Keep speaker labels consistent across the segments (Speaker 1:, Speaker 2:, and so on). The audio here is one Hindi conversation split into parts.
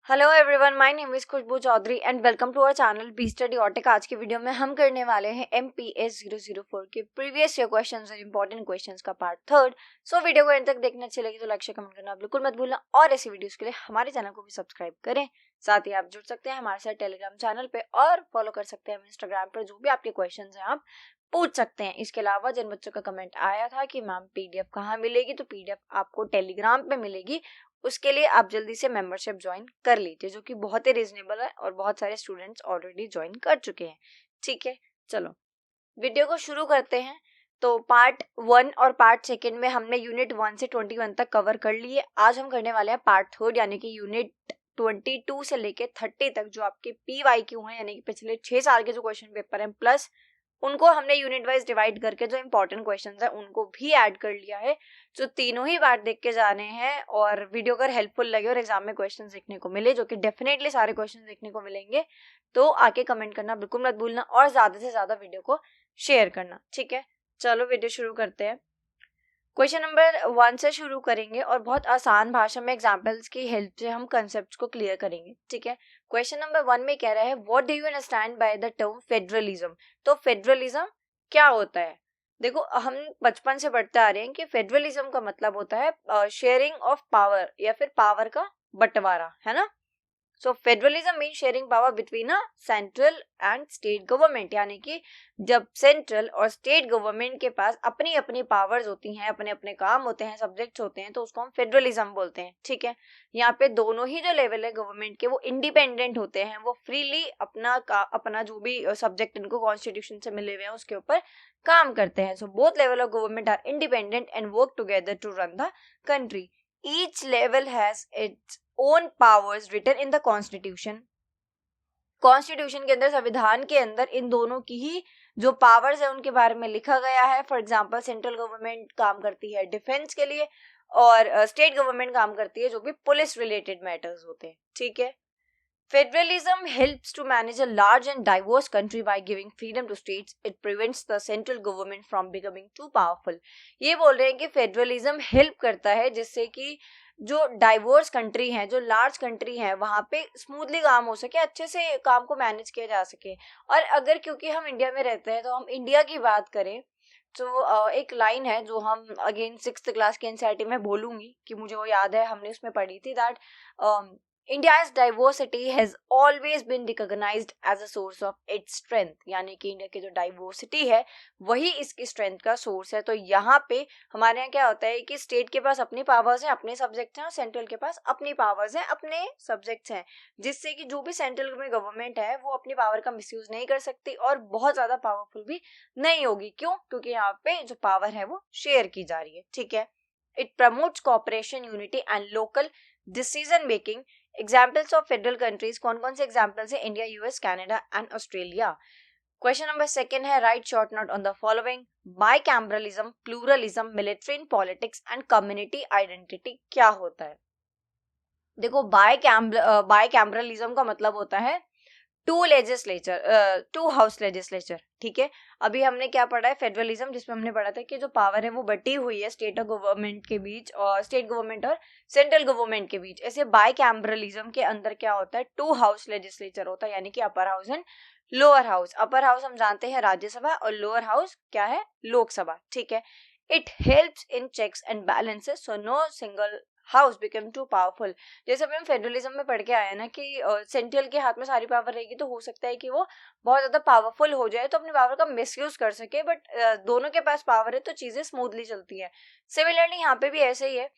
Speaker 1: Hello everyone, my name is Khushboo Choudhary and welcome to our channel B study autic. आज की वीडियो में हम करने वाले हैं MPS 004 के प्रीवियस ईयर क्वेश्चंस और इंपॉर्टेंट क्वेश्चंस का पार्ट थर्ड। सो वीडियो को एंड तक देखना अच्छी लगी तो लाइक शेयर कमेंट करना बिल्कुल मत भूलना और ऐसी वीडियोस के लिए हमारे चैनल को भी सब्सक्राइब करें। साथ ही आप जुड़ सकते हैं हमारे साथ टेलीग्राम चैनल पे और फॉलो कर सकते हैं इंस्टाग्राम पर। जो भी आपके क्वेश्चन हैं आप पूछ सकते हैं। इसके अलावा जिन बच्चों का कमेंट आया था कि मैम PDF कहाँ मिलेगी, तो PDF आपको टेलीग्राम पे मिलेगी। उसके लिए आप जल्दी से मेंबरशिप ज्वाइन कर लीजिए, जो कि बहुत ही रीजनेबल है और बहुत सारे स्टूडेंट्स ऑलरेडी ज्वाइन कर चुके हैं। ठीक है, चलो वीडियो को शुरू करते हैं। तो पार्ट 1 और पार्ट 2 में हमने यूनिट 1 से 21 तक कवर कर लिए। आज हम करने वाले हैं पार्ट 3 यानी कि यूनिट 22 से लेके 30 तक, जो आपके PYQ हैं यानी कि पिछले 6 साल के जो क्वेश्चन पेपर हैं, प्लस उनको हमने यूनिट वाइज डिवाइड करके जो इंपॉर्टेंट क्वेश्चंस हैं उनको भी ऐड कर लिया है। जो तीनों ही बार देख के जाने हैं और वीडियो अगर हेल्पफुल लगे और एग्जाम में क्वेश्चंस देखने को मिले, जो कि डेफिनेटली सारे क्वेश्चंस देखने को मिलेंगे, तो आके कमेंट करना बिल्कुल मत भूलना और ज्यादा से ज्यादा वीडियो को शेयर करना। ठीक है, चलो वीडियो शुरू करते हैं। क्वेश्चन नंबर 1 से शुरू करेंगे और बहुत आसान भाषा में एग्जांपल्स की हेल्प से हम कंसेप्ट्स को क्लियर करेंगे। ठीक है, क्वेश्चन नंबर 1 में कह रहा है what do you understand by the term federalism. तो फेडरलिज्म क्या होता है? देखो, हम बचपन से पढ़ते आ रहे हैं कि फेडरलिज्म का मतलब होता है शेयरिंग ऑफ पावर या फिर पावर का बंटवारा, है ना। So federalism mean sharing power between a central and state government, यानी कि जब सेंट्रल और स्टेट गवर्नमेंट के पास अपनी अपनी पावर्स होती हैं, अपने अपने काम होते हैं, सब्जेक्ट्स होते हैं, तो उसको हम फेडरलिज्म बोलते हैं। ठीक है, यहाँ पे दोनों ही जो लेवल है गवर्नमेंट के वो इंडिपेंडेंट होते हैं, वो फ्रीली अपना जो भी सब्जेक्ट इनको कॉन्स्टिट्यूशन से मिले हुए हैं उसके ऊपर काम करते हैं। So both level of government are independent and work together to run the country. Each level has its own powers written in the constitution. Constitution के अंदर, संविधान के अंदर इन दोनों की ही जो पावर्स है उनके बारे में लिखा गया है। फॉर एग्जांपल सेंट्रल गवर्नमेंट काम करती है डिफेंस के लिए और स्टेट गवर्नमेंट काम करती है जो भी पुलिस रिलेटेड मैटर्स होते हैं। ठीक है, Federalism helps to manage a large and diverse country by giving freedom to states. It prevents the central government from becoming too powerful. ये बोल रहे हैं कि फेडरलिज्म हेल्प करता है जिससे कि जो डाइवर्स कंट्री है, जो लार्ज कंट्री है, वहाँ पे स्मूथली काम हो सके, अच्छे से काम को मैनेज किया जा सके। और अगर क्योंकि हम इंडिया में रहते हैं तो हम इंडिया की बात करें तो एक लाइन है जो हम अगेन 6th क्लास के NCERT में बोलूंगी कि मुझे वो याद है, हमने उसमें पढ़ी थी that India's diversity has always been recognized as a source of its strength, यानी कि इंडिया की जो डाइवर्सिटी है वही इसकी स्ट्रेंथ का सोर्स है। तो यहाँ पे हमारे यहाँ क्या होता है कि स्टेट के पास अपनी पावर्स हैं, अपने सब्जेक्ट्स हैं, और सेंट्रल के पास अपनी पावर्स हैं, अपने सब्जेक्ट्स हैं, जिससे कि जो भी सेंट्रल में गवर्नमेंट है वो अपनी पावर का मिसयूज नहीं कर सकती और बहुत ज्यादा पावरफुल भी नहीं होगी। क्यों? क्योंकि यहाँ पे जो पावर है वो शेयर की जा रही है। ठीक है, it promotes cooperation, unity and local decision making. Examples of federal countries, कौन कौन से एग्जाम्पल्स है? India, US, Canada and Australia. Question number 2 है write short note on the following. Bicameralism, pluralism, military in politics and community identity क्या होता है? देखो, बाइकैमरलिज्म का मतलब होता है टू हाउस लेजिस्लेचर। ठीक है, अभी हमने क्या पढ़ा है? फेडरलिज्म, जिसमें हमने पढ़ा था कि जो पावर है वो बटी हुई है स्टेट और गवर्नमेंट के बीच और स्टेट गवर्नमेंट और सेंट्रल गवर्नमेंट के बीच। ऐसे बाइकैमरलिज्म के अंदर क्या होता है? 2 हाउस लेजिस्लेचर होता है, यानी कि upper house and lower house. Upper house हम जानते हैं राज्यसभा और लोअर हाउस क्या है? लोकसभा। ठीक है, it helps in checks and balances, so no single house become too powerful. जैसे अभी हम फेडरलिज्म में पढ़ के आए ना कि सेंट्रल के हाथ में सारी पावर रहेगी तो हो सकता है कि वो बहुत ज्यादा पावरफुल हो जाए तो अपनी पावर का मिसयूज कर सके, बट दोनों के पास पावर है तो चीजें स्मूथली चलती है। सिमिलरली यहाँ पे भी ऐसे ही है,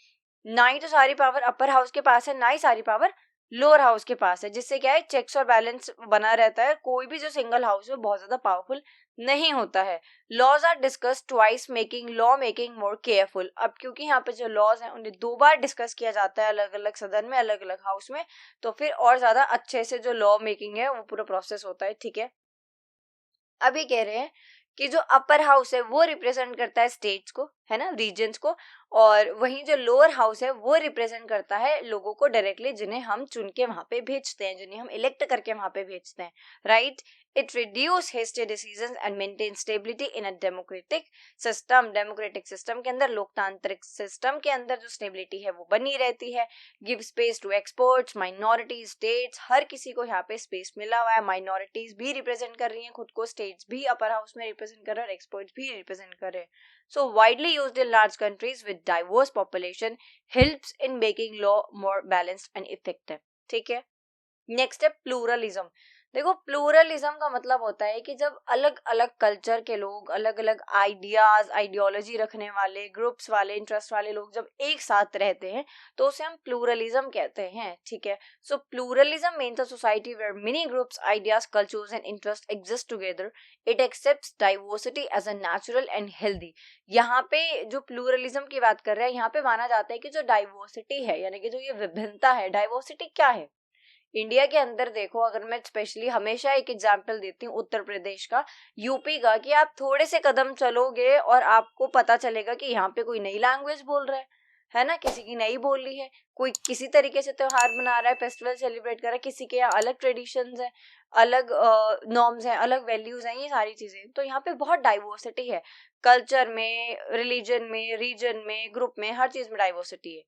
Speaker 1: ना ही तो सारी पावर अपर हाउस के पास है, ना ही सारी पावर लोअर हाउस के पास है, जिससे क्या है? चेक्स और बैलेंस बना रहता है। कोई भी जो सिंगल हाउस है बहुत ज्यादा पावरफुल नहीं होता है। Laws are discuss twice, making law making more careful. अब क्योंकि यहाँ पे जो लॉज हैं उन्हें 2 बार डिस्कस किया जाता है अलग अलग सदन में, अलग अलग हाउस में, तो फिर और ज्यादा अच्छे से जो लॉ मेकिंग है वो पूरा प्रोसेस होता है। ठीक है, अभी कह रहे हैं कि जो अपर हाउस है वो रिप्रेजेंट करता है स्टेट्स को, है ना, रीजन्स को, और वहीं जो लोअर हाउस है वो रिप्रेजेंट करता है लोगों को डायरेक्टली, जिन्हें हम चुन के वहां पे भेजते हैं, जिन्हें हम इलेक्ट करके वहां पे भेजते हैं। Right, It reduce hasty decisions and maintain stability in a democratic system. Democratic system के अंदर, लोकतांत्रिक system के अंदर जो stability है वो बनी रहती है. Give space to experts, minorities, states. हर किसी को यहाँ पे space मिला हुआ है. Minorities भी represent कर रही हैं खुद को, states भी upper house में represent कर रहे हैं और experts भी represent कर रहे हैं. So widely used in large countries with diverse population, helps in making law more balanced and effective. ठीक है. नेक्स्ट है प्लूरलिज्म. देखो, प्लूरलिज्म का मतलब होता है कि जब अलग अलग कल्चर के लोग, अलग अलग आइडियाज, आइडियोलॉजी रखने वाले, ग्रुप्स वाले, इंटरेस्ट वाले लोग जब एक साथ रहते हैं तो उसे हम प्लूरलिज्म कहते हैं. ठीक है. So pluralism means a society where many groups, ideas, cultures and interest exist together. It accepts diversity as a natural and healthy. यहाँ पे जो प्लूरलिज्म की बात कर रहे हैं, यहाँ पे माना जाता है कि जो डाइवर्सिटी है, यानी कि जो ये विभिन्नता है, डाइवर्सिटी क्या है. इंडिया के अंदर देखो, अगर मैं स्पेशली हमेशा एक एग्जांपल देती हूँ उत्तर प्रदेश का, यूपी का, कि आप थोड़े से कदम चलोगे और आपको पता चलेगा कि यहाँ पे कोई नई लैंग्वेज बोल रहा है ना, किसी की नई बोली है, कोई किसी तरीके से त्योहार मना रहा है, फेस्टिवल सेलिब्रेट कर रहा है, किसी के यहाँ अलग ट्रेडिशंस हैं, अलग नॉर्म्स हैं, अलग वैल्यूज हैं, ये सारी चीजें. तो यहाँ पे बहुत डाइवर्सिटी है, कल्चर में, रिलीजन में, रीजन में, ग्रुप में, हर चीज में डाइवर्सिटी है,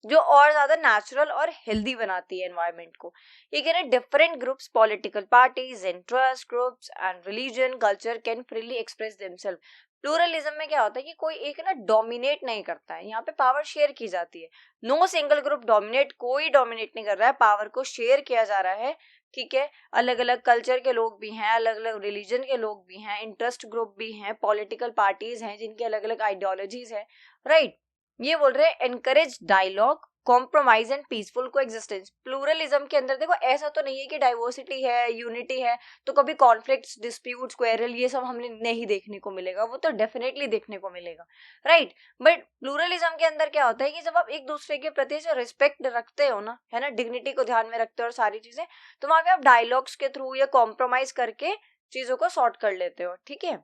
Speaker 1: जो और ज्यादा नेचुरल और हेल्दी बनाती है एनवायरनमेंट को. ये कह रहे हैं different groups, political parties, interest groups and religion, culture can freely express themselves. Pluralism में क्या होता है कि कोई एक ना डोमिनेट नहीं करता है, यहाँ पे पावर शेयर की जाती है. नो सिंगल ग्रुप डोमिनेट, कोई डोमिनेट नहीं कर रहा है, पावर को शेयर किया जा रहा है. ठीक है. अलग अलग कल्चर के लोग भी हैं, अलग अलग रिलीजन के लोग भी हैं, इंटरेस्ट ग्रुप भी हैं, पॉलिटिकल पार्टीज हैं जिनकी अलग अलग आइडियोलॉजीज है. राइट. ये बोल रहे हैं encourage dialogue, compromise and peaceful coexistence. Pluralism के अंदर देखो, ऐसा तो नहीं है कि डाइवर्सिटी है, यूनिटी है तो कभी कॉन्फ्लिक्ट्स, डिस्प्यूट्स, क्वेरल, ये सब हमें नहीं देखने को मिलेगा. वो तो डेफिनेटली देखने को मिलेगा. राइट. बट प्लूरलिज्म के अंदर क्या होता है कि जब आप एक दूसरे के प्रति से रिस्पेक्ट रखते हो ना, है ना, डिग्निटी को ध्यान में रखते हो और सारी चीजें, तो वहां पे आप डायलॉग्स के थ्रू या कॉम्प्रोमाइज करके चीजों को सॉर्ट कर लेते हो. ठीक है.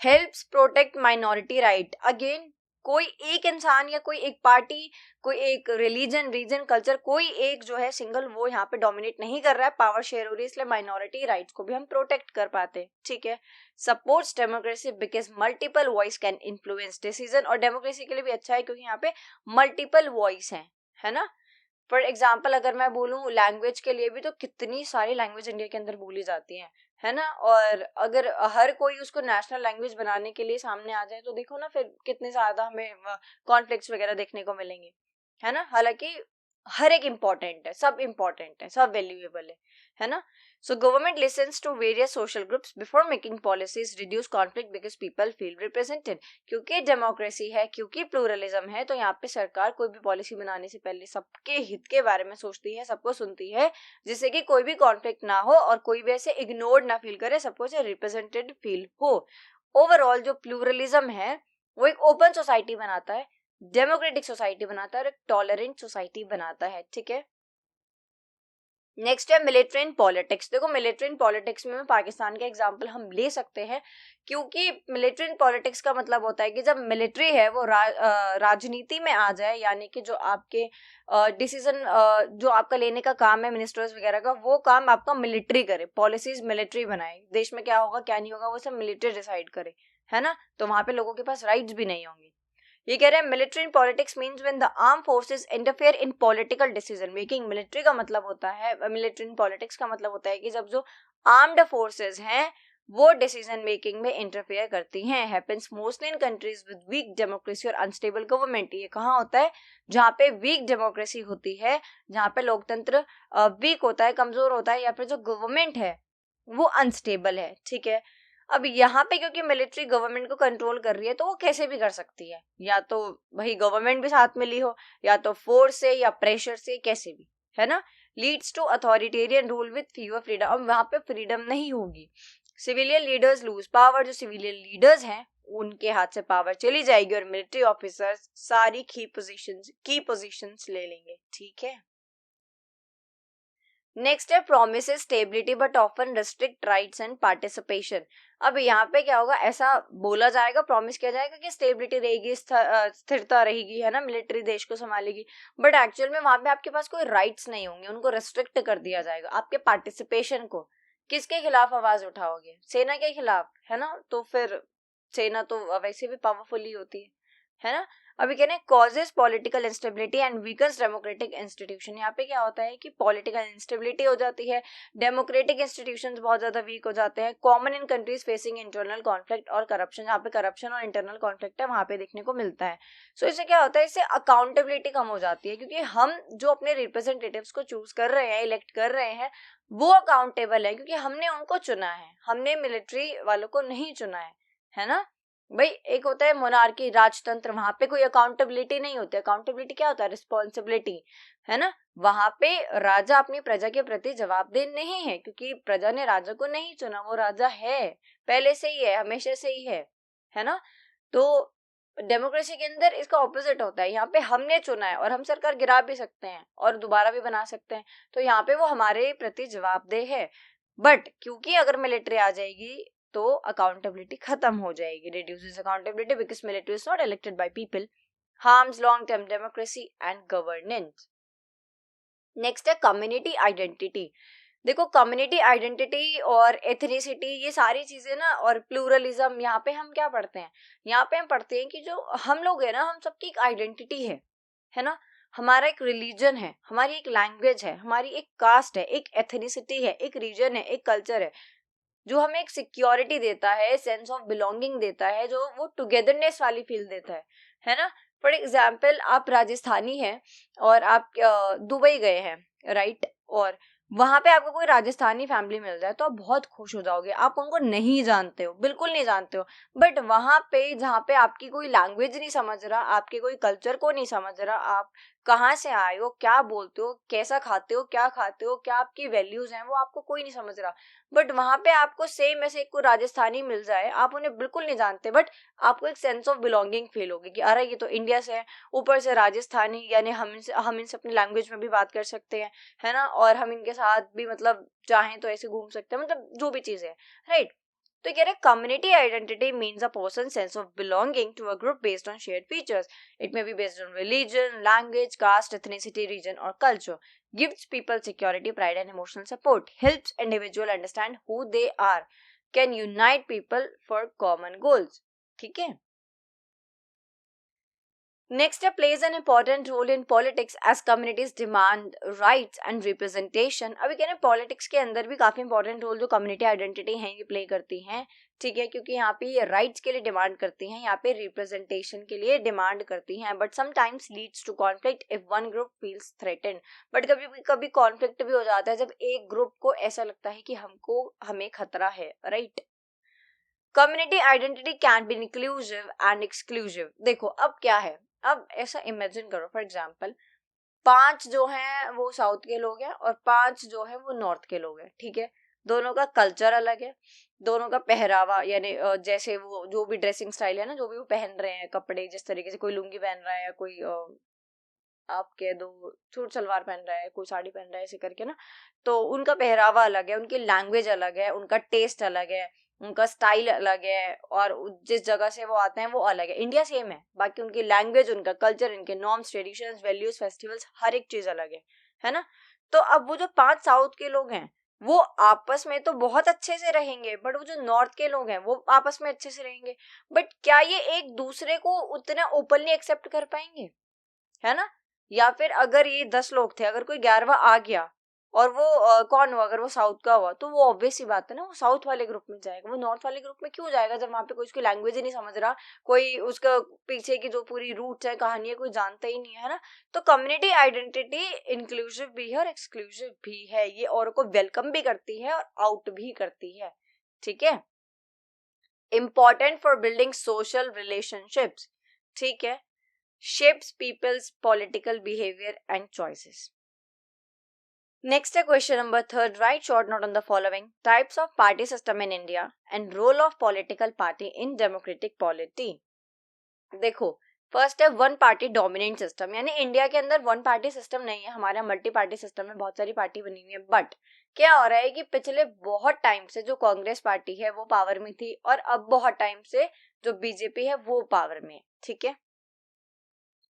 Speaker 1: Helps protect minority right. Again, कोई एक इंसान या कोई एक पार्टी, कोई एक रिलीजन, रीजन, कल्चर, कोई एक जो है सिंगल, वो यहाँ पे डोमिनेट नहीं कर रहा है, पावर शेयर हो रही है, इसलिए माइनॉरिटी राइट्स को भी हम प्रोटेक्ट कर पाते हैं. ठीक है. Supports democracy because multiple voice can influence decision. और डेमोक्रेसी के लिए भी अच्छा है क्योंकि यहाँ पे मल्टीपल वॉइस है ना. फॉर एग्जाम्पल अगर मैं बोलूँ लैंग्वेज के लिए भी, तो कितनी सारी लैंग्वेज इंडिया के अंदर बोली जाती है ना. और अगर हर कोई उसको नेशनल लैंग्वेज बनाने के लिए सामने आ जाए तो देखो ना फिर कितने ज्यादा हमें कॉन्फ्लिक्ट्स वगैरह देखने को मिलेंगे, है ना. हालांकि हर एक इम्पोर्टेंट है, सब वैल्यूएबल है ना. So government listens to various social groups before making policies, reduce conflict because people feel represented. क्योंकि डेमोक्रेसी है, क्योंकि प्लूरलिज्म है, तो यहाँ पे सरकार कोई भी पॉलिसी बनाने से पहले सबके हित के बारे में सोचती है, सबको सुनती है, जिससे कि कोई भी कॉन्फ्लिक्ट ना हो और कोई भी ऐसे इग्नोर्ड ना फील करे, सबको ऐसे रिप्रेजेंटेड फील हो. ओवरऑल जो प्लूरलिज्म है वो एक ओपन सोसाइटी बनाता है, डेमोक्रेटिक सोसाइटी बनाता है और एक टॉलरेंट सोसाइटी बनाता है. ठीक है. नेक्स्ट है मिलिट्री एंड पॉलिटिक्स. देखो, मिलिट्री एंड पॉलिटिक्स में पाकिस्तान का एग्जांपल हम ले सकते हैं, क्योंकि मिलिट्री एंड पॉलिटिक्स का मतलब होता है कि जब मिलिट्री है वो राजनीति में आ जाए, यानी कि जो आपके डिसीजन जो आपका लेने का काम है मिनिस्टर्स वगैरह का, वो काम आपका मिलिट्री करे, पॉलिसीज मिलिट्री बनाए, देश में क्या होगा क्या नहीं होगा वो सब मिलिट्री डिसाइड करे, है ना. तो वहां पे लोगों के पास राइट्स भी नहीं होंगे. ये कह रहे हैं military in politics means when the arm forces interfere in political decision making. Military का मतलब होता है, मिलिट्री इन पॉलिटिक्स का मतलब होता है कि जब जो आर्म्ड फोर्सेस हैं वो डिसीजन मेकिंग में इंटरफेयर करती हैं. Happens mostly in countries with weak democracy और अनस्टेबल गवर्नमेंट. ये कहाँ होता है? जहाँ पे वीक डेमोक्रेसी होती है, जहाँ पे लोकतंत्र वीक होता है, कमजोर होता है, या फिर जो गवर्नमेंट है वो अनस्टेबल है. ठीक है. अब यहाँ पे क्योंकि मिलिट्री गवर्नमेंट को कंट्रोल कर रही है, तो वो कैसे भी कर सकती है, या तो वही गवर्नमेंट भी साथ में ली हो, या तो फोर्स से या प्रेशर से, कैसे भी, है ना. Leads to authoritarian rule with fewer freedom. अब वहां पे फ्रीडम नहीं होगी. Civilian leaders lose power. जो सिविलियन लीडर्स हैं उनके हाथ से पावर चली जाएगी और मिलिट्री ऑफिसर्स सारी की पोजीशंस ले लेंगे. ठीक है. नेक्स्ट है promises stability but often restrict rights and participation. अब यहाँ पे क्या होगा, ऐसा बोला जाएगा, प्रॉमिस किया जाएगा कि स्टेबिलिटी रहेगी, स्थिरता रहेगी, है ना, मिलिट्री देश को संभालेगी, बट एक्चुअल में वहां पे आपके पास कोई राइट्स नहीं होंगे, उनको रिस्ट्रिक्ट कर दिया जाएगा आपके पार्टिसिपेशन को. किसके खिलाफ आवाज उठाओगे? सेना के खिलाफ, है ना? तो फिर सेना तो वैसे भी पावरफुल ही होती है ना? अभी कहने causes political instability and weakens democratic institution. यहाँ पे क्या होता है कि पॉलिटिकल इंस्टेबिलिटी हो जाती है, डेमोक्रेटिक इंस्टीट्यूशंस बहुत ज्यादा वीक हो जाते हैं, common in countries facing internal conflict और करप्शन। यहाँ पे करप्शन और इंटरनल कॉन्फ्लिक्ट है वहां पे देखने को मिलता है। सो इससे क्या होता है, इससे अकाउंटेबिलिटी कम हो जाती है, क्योंकि हम जो अपने रिप्रेजेंटेटिव्स को चूज कर रहे हैं, इलेक्ट कर रहे हैं, वो अकाउंटेबल है, क्योंकि हमने उनको चुना है, हमने मिलिट्री वालों को नहीं चुना है ना? भाई एक होता है मोनार्की, राजतंत्र, वहां पे कोई अकाउंटेबिलिटी नहीं होती। अकाउंटेबिलिटी क्या होता है? रिस्पॉन्सिबिलिटी, है ना? वहां पे राजा अपनी प्रजा के प्रति जवाबदेह नहीं है, क्योंकि प्रजा ने राजा को नहीं चुना, वो राजा है, पहले से ही है, हमेशा से ही है ना? तो डेमोक्रेसी के अंदर इसका ऑपोजिट होता है, यहाँ पे हमने चुना है और हम सरकार गिरा भी सकते हैं और दोबारा भी बना सकते हैं, तो यहाँ पे वो हमारे प्रति जवाबदेह है। बट क्योंकि अगर मिलिट्री आ जाएगी तो अकाउंटेबिलिटी खत्म हो जाएगी, reduces accountability because military is not elected by people, harms long term democracy and governance. Next है कम्युनिटी आइडेंटिटी। देखो कम्युनिटी आइडेंटिटी और एथनिसिटी, ये सारी चीजें ना, और प्लूरलिज्म, यहाँ पे हम क्या पढ़ते हैं? यहाँ पे हम पढ़ते हैं कि जो हम लोग है ना, हम सबकी एक आइडेंटिटी है ना? हमारा एक रिलीजन है, हमारी एक लैंग्वेज है, हमारी एक कास्ट है, एक एथनिसिटी है, एक रीजन है, एक कल्चर है, जो हमें एक सिक्योरिटी देता है, सेंस ऑफ बिलोंगिंग देता है, जो वो टुगेदरनेस वाली फील देता है ना? फॉर एग्जाम्पल आप राजस्थानी हैं और आप दुबई गए हैं, राइट, और वहां पे आपको कोई राजस्थानी फैमिली मिल जाए तो आप बहुत खुश हो जाओगे। आप उनको नहीं जानते हो, बिल्कुल नहीं जानते हो, बट वहां पे जहाँ पे आपकी कोई लैंग्वेज नहीं समझ रहा, आपके कोई कल्चर को नहीं समझ रहा, आप कहाँ से आए हो, क्या बोलते हो, कैसा खाते हो, क्या खाते हो, क्या आपकी वैल्यूज हैं, वो आपको कोई नहीं समझ रहा। बट वहां पे आपको सेम ऐसे कोई राजस्थानी मिल जाए, आप उन्हें बिल्कुल नहीं जानते, बट आपको एक सेंस ऑफ बिलोंगिंग फील होगी कि अरे ये तो इंडिया से है, ऊपर से राजस्थानी, यानी हम इनसे अपनी लैंग्वेज में भी बात कर सकते हैं, है ना? और हम इनके साथ भी मतलब चाहें तो ऐसे घूम सकते हैं, मतलब जो भी चीजें है, राइट? तो कह रहे community identity means a person sense of belonging to a group based on shared features. It may be based on religion, language, caste, ethnicity, region और culture. Gives people security, pride and emotional support. Helps individual understand who they are. Can unite people for common goals. ठीक है? Next step plays an important role in politics as communities demand rights and representation. अभी कहने पॉलिटिक्स के अंदर भी काफी इंपॉर्टेंट रोल जो कम्युनिटी आइडेंटिटी है ये प्ले करती हैं, ठीक है? क्योंकि यहाँ पे ये राइट्स के लिए डिमांड करती हैं, यहाँ पे रिप्रेजेंटेशन के लिए डिमांड करती हैं, but sometimes leads to conflict if one group feels threatened. But कभी कभी कॉन्फ्लिक्ट भी हो जाता है जब एक ग्रुप को ऐसा लगता है कि हमें खतरा है, right? Community identity can be inclusive and exclusive. देखो अब क्या है, अब ऐसा इमेजिन करो, फॉर एग्जाम्पल 5 जो हैं वो साउथ के लोग हैं और 5 जो हैं वो नॉर्थ के लोग हैं, ठीक है? दोनों का कल्चर अलग है, दोनों का पहरावा, यानी जैसे वो जो भी ड्रेसिंग स्टाइल है ना, जो भी वो पहन रहे हैं कपड़े, जिस तरीके से कोई लुंगी पहन रहा है या कोई आप कह दो सूट सलवार पहन रहा है, कोई साड़ी पहन रहा है, ऐसे करके ना, तो उनका पहरावा अलग है, उनकी लैंग्वेज अलग है, उनका टेस्ट अलग है, उनका स्टाइल अलग है, और जिस जगह से वो आते हैं वो अलग है। इंडिया सेम है, बाकी उनकी लैंग्वेज, उनका कल्चर, इनके नॉर्म्स, ट्रेडिशंस, वैल्यूज, फेस्टिवल्स, हर एक चीज अलग है ना? तो अब वो जो 5 साउथ के लोग हैं वो आपस में तो बहुत अच्छे से रहेंगे, बट वो जो नॉर्थ के लोग हैं वो आपस में अच्छे से रहेंगे, बट क्या ये एक दूसरे को उतना ओपनली एक्सेप्ट कर पाएंगे, है ना? या फिर अगर ये 10 लोग थे, अगर कोई 11वां आ गया और वो कौन हुआ, अगर वो साउथ का हुआ, तो वो ऑब्वियस सी बात है ना, वो साउथ वाले ग्रुप में जाएगा, वो नॉर्थ वाले ग्रुप में क्यों जाएगा जब वहां पे कोई उसकी लैंग्वेज ही नहीं समझ रहा, कोई उसका पीछे की जो पूरी रूट्स है, कहानी है, कोई जानता ही नहीं है ना? तो कम्युनिटी आइडेंटिटी इंक्लूसिव भी है और एक्सक्लूसिव भी है, ये और को वेलकम भी करती है और आउट भी करती है, ठीक है? Important for building social relationships, ठीक है? shapes people's political behavior and choices. Next, question number 3. Write short note on the following types of party system in India and role of political party in democratic polity. देखो, फर्स्ट है वन पार्टी डोमिनेंट सिस्टम, यानी इंडिया के अंदर वन पार्टी सिस्टम नहीं है, हमारा मल्टी पार्टी सिस्टम है, बहुत सारी पार्टी बनी हुई है। बट क्या हो रहा है कि पिछले बहुत टाइम से जो कांग्रेस पार्टी है वो पावर में थी, और अब बहुत टाइम से जो बीजेपी है वो पावर में, ठीक है?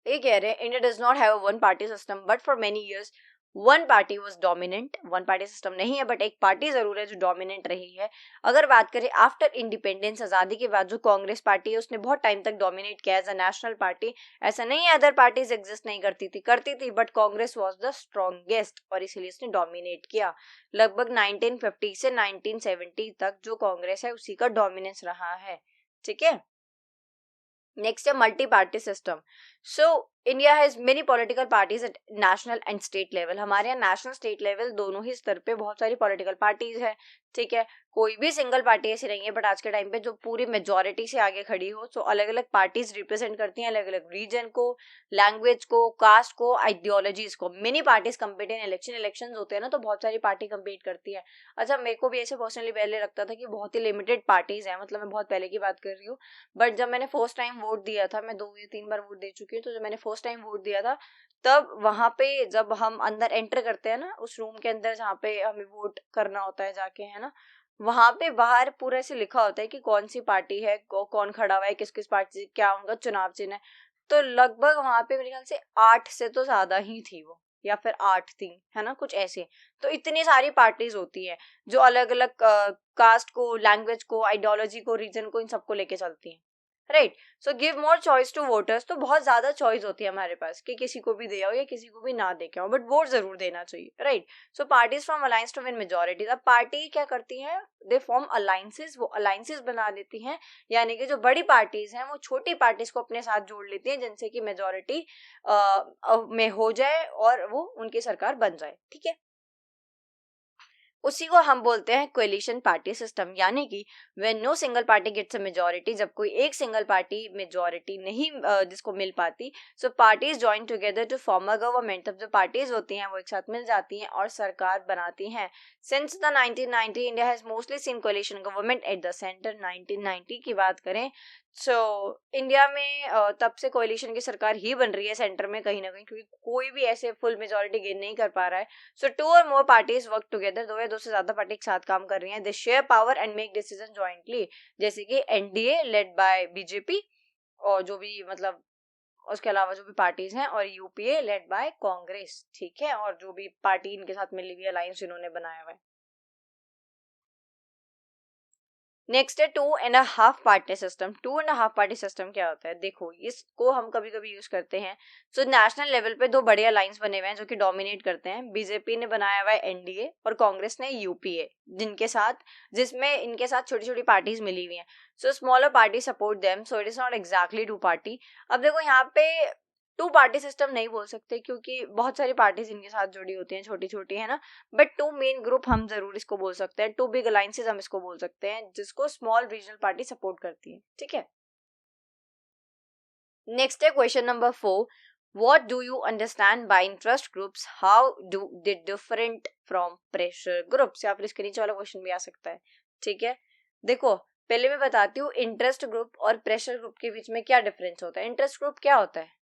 Speaker 1: ये कह रहे हैं India does not have a one party system but for many years one party was dominant, one party system नहीं है बट एक पार्टी जरूर है जो डोमिनेंट रही है। अगर बात करें आफ्टर इंडिपेंडेंस, आजादी के बाद जो कांग्रेस पार्टी है उसने बहुत टाइम तक डोमिनेट किया एज अ नेशनल पार्टी। ऐसा नहीं है अदर पार्टीज एग्जिस्ट नहीं करती थी but Congress was the strongest और इसीलिए इसने डोमिनेट किया। लगभग 1950 से 1970 तक जो कांग्रेस है उसी का डोमिनेंस रहा है, ठीक है। नेक्स्ट है multi party system. So India has many political parties at national and state level. हमारे यहाँ नेशनल स्टेट लेवल दोनों ही स्तर पे बहुत सारी पॉलिटिकल पार्टीज है, ठीक है। कोई भी सिंगल पार्टी ऐसी नहीं है बट आज के टाइम पे जो पूरी मेजोरिटी से आगे खड़ी हो। सो अलग अलग पार्टीज रिप्रेजेंट करती हैं अलग अलग रीजन को, लैंग्वेज को, कास्ट को, आइडियोलॉजीज को। Many parties compete in election होते हैं ना, तो बहुत सारी पार्टी कम्पीट करती है। अच्छा, मेरे को भी ऐसे पर्सनली पहले लगता था कि बहुत ही लिमिटेड पार्टीज हैं, मतलब मैं बहुत पहले की बात कर रही हूँ। बट जब मैंने फर्स्ट टाइम वोट दिया था, मैं 2 या 3 बार वोट दे चुकी हूँ, तो जब मैंने फर्स्ट टाइम वोट दिया था तब वहां पे जब हम अंदर एंटर करते हैं ना, उस रूम के अंदर जहाँ पे हमें वोट करना होता है जाके, है ना, वहां पे बाहर पूरा ऐसे लिखा होता है कि कौन सी पार्टी है, कौन खड़ा हुआ है, किस किस पार्टी से, क्या उनका चुनाव चिन्ह है। तो लगभग वहां पे मेरे ख्याल से 8 से तो ज्यादा ही थी वो, या फिर 8 थी, है ना, कुछ ऐसे। तो इतनी सारी पार्टीज होती है जो अलग अलग कास्ट को, लैंग्वेज को, आइडियोलॉजी को, रीजन को, इन सबको लेके चलती हैं, right. So give more choice to voters. तो बहुत ज्यादा चॉइस होती है हमारे पास कि किसी को भी दे आओ या किसी को भी ना दे के आओ, बट वोट जरूर देना चाहिए, right. So parties from alliance to win majority. अब पार्टी क्या करती हैं, दे फॉर्म अलायंसेस, वो अलायंसेस बना देती हैं, यानी कि जो बड़ी पार्टीज हैं वो छोटी पार्टीज को अपने साथ जोड़ लेती हैं जिनसे कि मेजोरिटी में हो जाए और वो उनकी सरकार बन जाए, ठीक है। उसी को हम बोलते हैं कोएलिशन पार्टी सिस्टम, यानी कि when no single party gets a majority, जब कोई एक सिंगल पार्टी मेजॉरिटी नहीं जिसको मिल पाती, so parties join together to form a government. तब जो पार्टीज होती हैं वो एक साथ मिल जाती हैं और सरकार बनाती हैं। Since the 1990 India has mostly scene coalition government at the centre. 1990 की बात करें सो इंडिया में तब से कोएलिशन की सरकार ही बन रही है सेंटर में कहीं ना कहीं, क्योंकि कोई भी ऐसे फुल मेजॉरिटी गेन नहीं कर पा रहा है। सो 2 और मोर पार्टीज वर्क टुगेदर, 2 या 2 से ज्यादा पार्टी एक साथ काम कर रही हैं। They share power and make decision jointly, जैसे कि एनडीए लेड बाय बीजेपी और जो भी मतलब उसके अलावा जो भी पार्टीज हैं, और यूपीए लेड बाय कांग्रेस, ठीक है, और जो भी पार्टी इनके साथ मिली हुई अलायंस इन्होंने बनाया हुआ है। नेक्स्ट है 2.5 पार्टी सिस्टम। 2.5 पार्टी सिस्टम क्या होता है, देखो इसको हम कभी कभी यूज करते हैं। सो नेशनल लेवल पे 2 बड़े अलायंस बने हुए हैं जो कि डोमिनेट करते हैं। बीजेपी ने बनाया हुआ है एनडीए और कांग्रेस ने यूपीए, जिसमें इनके साथ छोटी छोटी पार्टीज मिली हुई हैं। So smaller party support them, so it is not exactly 2 party. अब देखो यहाँ पे 2 पार्टी सिस्टम नहीं बोल सकते क्योंकि बहुत सारी पार्टीज इनके साथ जुड़ी होती हैं, छोटी छोटी, है ना। बट 2 मेन ग्रुप हम जरूर इसको बोल सकते हैं, 2 बिग अलायंसेस हम इसको बोल सकते हैं जिसको स्मॉल रीजनल पार्टी सपोर्ट करती है, ठीक है। नेक्स्ट है question number 4। What do you understand by interest groups, how do they different from pressure groups. या फिर इसके नीचे वाला क्वेश्चन भी आ सकता है, ठीक है। देखो पहले मैं बताती हूँ इंटरेस्ट ग्रुप और प्रेशर ग्रुप के बीच में क्या डिफरेंस होता है। इंटरेस्ट ग्रुप क्या होता है,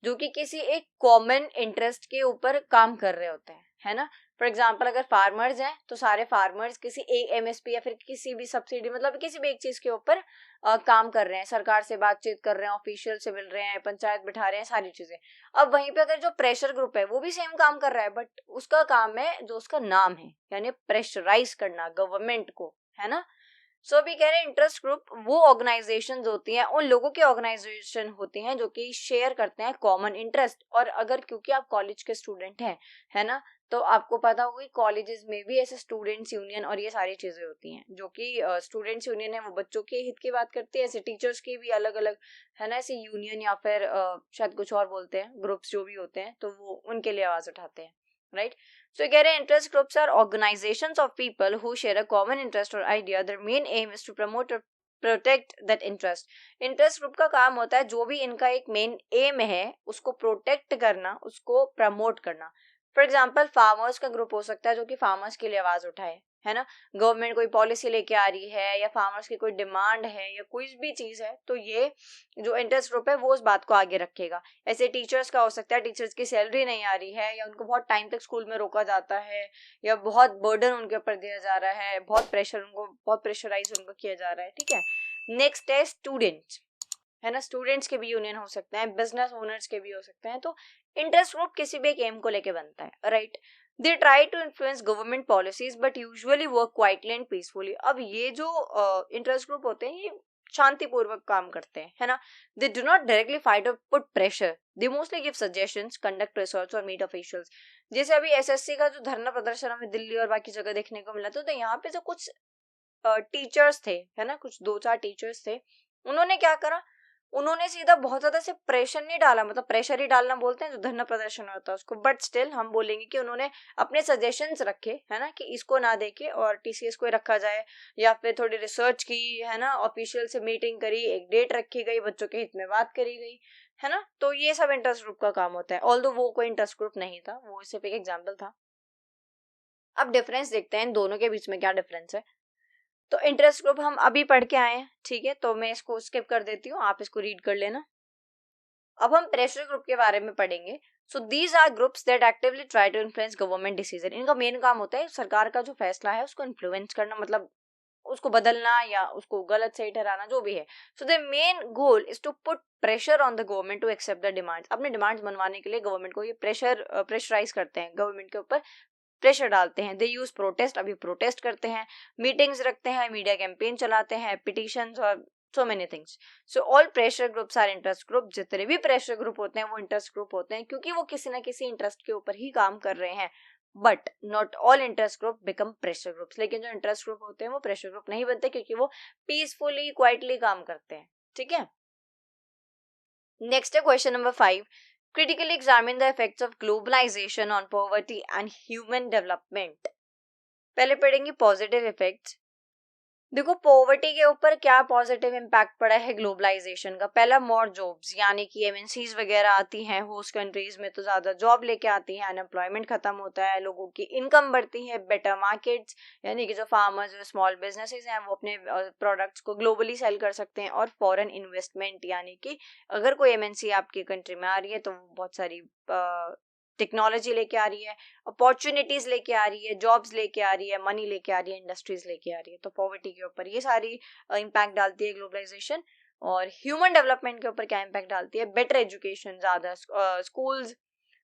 Speaker 1: जो कि किसी एक कॉमन इंटरेस्ट के ऊपर काम कर रहे होते हैं, है ना। फॉर एग्जाम्पल अगर फार्मर्स हैं तो सारे फार्मर्स किसी एक एमएसपी या फिर किसी भी सब्सिडी, मतलब किसी भी एक चीज के ऊपर काम कर रहे हैं, सरकार से बातचीत कर रहे हैं, ऑफिशियल से मिल रहे हैं, पंचायत बिठा रहे हैं, सारी चीजें। अब वहीं पे अगर जो प्रेशर ग्रुप है वो भी सेम काम कर रहा है बट उसका काम है जो उसका नाम है, यानी प्रेशराइज करना गवर्नमेंट को, है ना। सो अभी कह रहे हैं इंटरेस्ट ग्रुप वो ऑर्गेनाइजेशंस होती हैं, उन लोगों की ऑर्गेनाइजेशन होती हैं जो कि शेयर करते हैं कॉमन इंटरेस्ट। और अगर क्योंकि आप कॉलेज के स्टूडेंट हैं, है ना, तो आपको पता होगा कॉलेजेस में भी ऐसे स्टूडेंट्स यूनियन और ये सारी चीजें होती हैं, जो कि स्टूडेंट्स यूनियन है वो बच्चों के हित की बात करती है, ऐसे टीचर्स की भी अलग अलग, है ना, ऐसे यूनियन या फिर शायद कुछ और बोलते हैं, ग्रुप्स जो भी होते हैं तो वो उनके लिए आवाज उठाते हैं, right. So again, interest groups are organizations of people who share a common interest or idea. Their main aim is to promote or protect that interest. Interest group का काम होता है जो भी इनका एक मेन एम है उसको प्रोटेक्ट करना, उसको प्रमोट करना। फॉर एग्जाम्पल फार्मर्स का ग्रुप हो सकता है जो कि फार्मर्स के लिए आवाज उठाए, है ना। गवर्नमेंट कोई पॉलिसी लेके आ रही है या फार्मर्स की कोई डिमांड है या कोई भी चीज है तो ये जो इंटरेस्ट ग्रुप है वो उस बात को आगे रखेगा। ऐसे टीचर्स का हो सकता है, टीचर्स की सैलरी नहीं आ रही है या उनको बहुत टाइम तक स्कूल में रोका जाता है या बहुत बर्डन उनके ऊपर दिया जा रहा है, बहुत प्रेशराइज उनको किया जा रहा है, ठीक है। नेक्स्ट है स्टूडेंट्स। है ना, स्टूडेंट्स के भी यूनियन हो सकते हैं, बिजनेस ओनर्स के भी हो सकते हैं। तो इंटरेस्ट ग्रुप किसी भी एक एम को लेके बनता है, right. They try to influence government policies but usually work quietly and peacefully. अब ये जो इंटरेस्ट ग्रुप होते हैं ये शांतिपूर्वक काम करते हैं, है ना। They do not directly fight और put pressure, they mostly give suggestions, conduct research और मीट ऑफिशियल्स। जैसे अभी एसएससी का जो धरना प्रदर्शन हमें दिल्ली और बाकी जगह देखने को मिला था, तो यहाँ पे जो कुछ टीचर्स थे, है ना, कुछ 2-4 टीचर्स थे, उन्होंने क्या करा, उन्होंने सीधा बहुत ज्यादा से प्रेशर नहीं डाला, मतलब प्रेशर ही डालना बोलते हैं जो धरना प्रदर्शन होता है उसको, बट स्टिल हम बोलेंगे कि उन्होंने अपने सजेशंस रखे, है ना, कि इसको ना देके और टीसीएस को रखा जाए, या फिर थोड़ी रिसर्च की, है ना, ऑफिशियल से मीटिंग करी, एक डेट रखी गई, बच्चों के हित में बात करी गई, है ना। तो ये सब इंटरेस्ट ग्रुप का काम होता है, ऑल्दो वो कोई इंटरेस्ट ग्रुप नहीं था, वो सिर्फ एक एग्जाम्पल था। अब डिफरेंस देखते हैं इन दोनों के बीच में क्या डिफरेंस है। तो इंटरेस्ट ग्रुप हम अभी पढ़ के आए हैं, ठीक है, तो मैं इसको स्किप कर देती हूँ, आप इसको रीड कर लेना। अब हम प्रेशर ग्रुप के बारे में पढ़ेंगे। So these are groups that actively try to influence government decision. इनका मेन काम होता है सरकार का जो फैसला है उसको इन्फ्लुएंस करना, मतलब उसको बदलना या उसको गलत सही ठहराना, जो भी है। So the main goal is to put pressure on the government to accept the demands. अपने डिमांड्स मनवाने के लिए गवर्नमेंट को ये प्रेशराइज करते हैं, गवर्नमेंट के ऊपर प्रेशर डालते हैं। दे यूज प्रोटेस्ट, अभी प्रोटेस्ट करते हैं, मीटिंग्स रखते हैं, मीडिया कैंपेन चलाते हैं, पिटिशंस और so many things. So all pressure groups are interest group. जितने भी प्रेशर ग्रुप होते हैं वो इंटरेस्ट ग्रुप होते हैं, क्योंकि वो किसी ना किसी इंटरेस्ट के ऊपर ही काम कर रहे हैं। But not all interest group become pressure groups. लेकिन जो इंटरेस्ट ग्रुप होते हैं वो प्रेशर ग्रुप नहीं बनते, क्योंकि वो पीसफुली क्वाइटली काम करते हैं, ठीक है। नेक्स्ट है question number 5। Critically examine the effects of globalization on poverty and human development. पहले पढ़ेंगे पॉजिटिव इफेक्ट्स। देखो पॉवर्टी के ऊपर क्या पॉजिटिव इम्पैक्ट पड़ा है ग्लोबलाइजेशन का। पहला, मोर जॉब्स, यानी कि एमएनसीज वगैरह आती हैं होस्ट कंट्रीज में तो ज्यादा जॉब लेके आती हैं, अनएम्प्लॉयमेंट खत्म होता है, लोगों की इनकम बढ़ती है, बेटर मार्केट्स, यानी कि जो फार्मर्स जो स्मॉल बिजनेसेस हैं वो अपने प्रोडक्ट्स को ग्लोबली सेल कर सकते हैं, और फॉरेन इन्वेस्टमेंट, यानी कि अगर कोई एमएनसी आपकी कंट्री में आ रही है तो बहुत सारी टेक्नोलॉजी लेके आ रही है, अपॉर्चुनिटीज लेके आ रही है, जॉब्स लेके आ रही है, मनी लेके आ रही है, इंडस्ट्रीज लेके आ रही है। तो पॉवर्टी के ऊपर ये सारी इम्पैक्ट डालती है ग्लोबलाइजेशन। और ह्यूमन डेवलपमेंट के ऊपर क्या इम्पैक्ट डालती है, बेटर एजुकेशन, ज्यादा स्कूल्स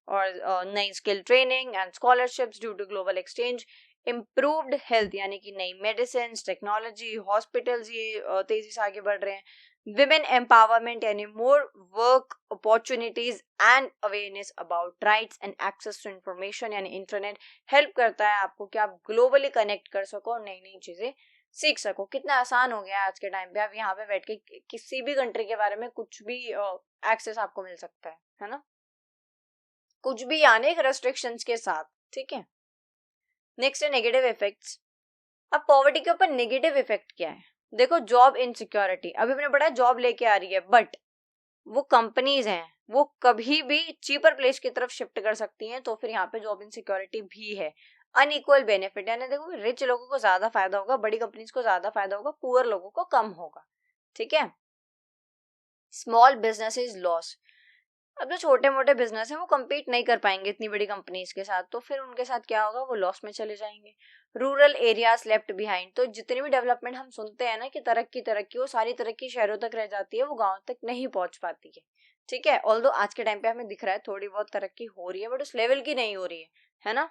Speaker 1: और नई skill training and scholarships due to global exchange, improved health, यानी कि नई मेडिसिन, टेक्नोलॉजी, हॉस्पिटल्स ये तेजी से आगे बढ़ रहे हैं, विमेन एम्पावरमेंट, यानी more work opportunities and awareness about rights and access to information, यानी इंटरनेट हेल्प करता है आपको कि आप ग्लोबली कनेक्ट कर सको और नई नई चीजें सीख सको। कितना आसान हो गया है आज के टाइम पे, आप यहाँ पे बैठ के किसी भी कंट्री के बारे में कुछ भी एक्सेस आपको मिल सकता है ना, कुछ भी, यानी रेस्ट्रिक्शंस के साथ, ठीक है। नेक्स्ट है नेगेटिव इफेक्ट्स। अब पॉवर्टी के ऊपर नेगेटिव इफेक्ट क्या है, देखो जॉब इनसिक्योरिटी, अभी हमने पढ़ा जॉब लेके आ रही है, बट वो कंपनीज हैं वो कभी भी चीपर प्लेस की तरफ शिफ्ट कर सकती हैं, तो फिर यहाँ पे जॉब इनसिक्योरिटी भी है। अनइक्वल बेनिफिट, यानी देखो रिच लोगों को ज्यादा फायदा होगा, बड़ी कंपनीज को ज्यादा फायदा होगा, पुअर लोगों को कम होगा, ठीक है। स्मॉल बिजनेसेस लॉस, अब जो छोटे मोटे बिजनेस हैं वो compete नहीं कर पाएंगे इतनी बड़ी कंपनीज के साथ, तो फिर उनके साथ क्या होगा, वो लॉस में चले जाएंगे। रूरल एरियाज लेफ्ट बिहाइंड, तो जितनी भी डेवलपमेंट हम सुनते हैं ना कि तरक्की तरक्की, वो सारी तरक्की शहरों तक रह जाती है, वो गांव तक नहीं पहुंच पाती है, ठीक है। ऑल्दो आज के टाइम पे हमें दिख रहा है थोड़ी बहुत तरक्की हो रही है, बट उस लेवल की नहीं हो रही है ना।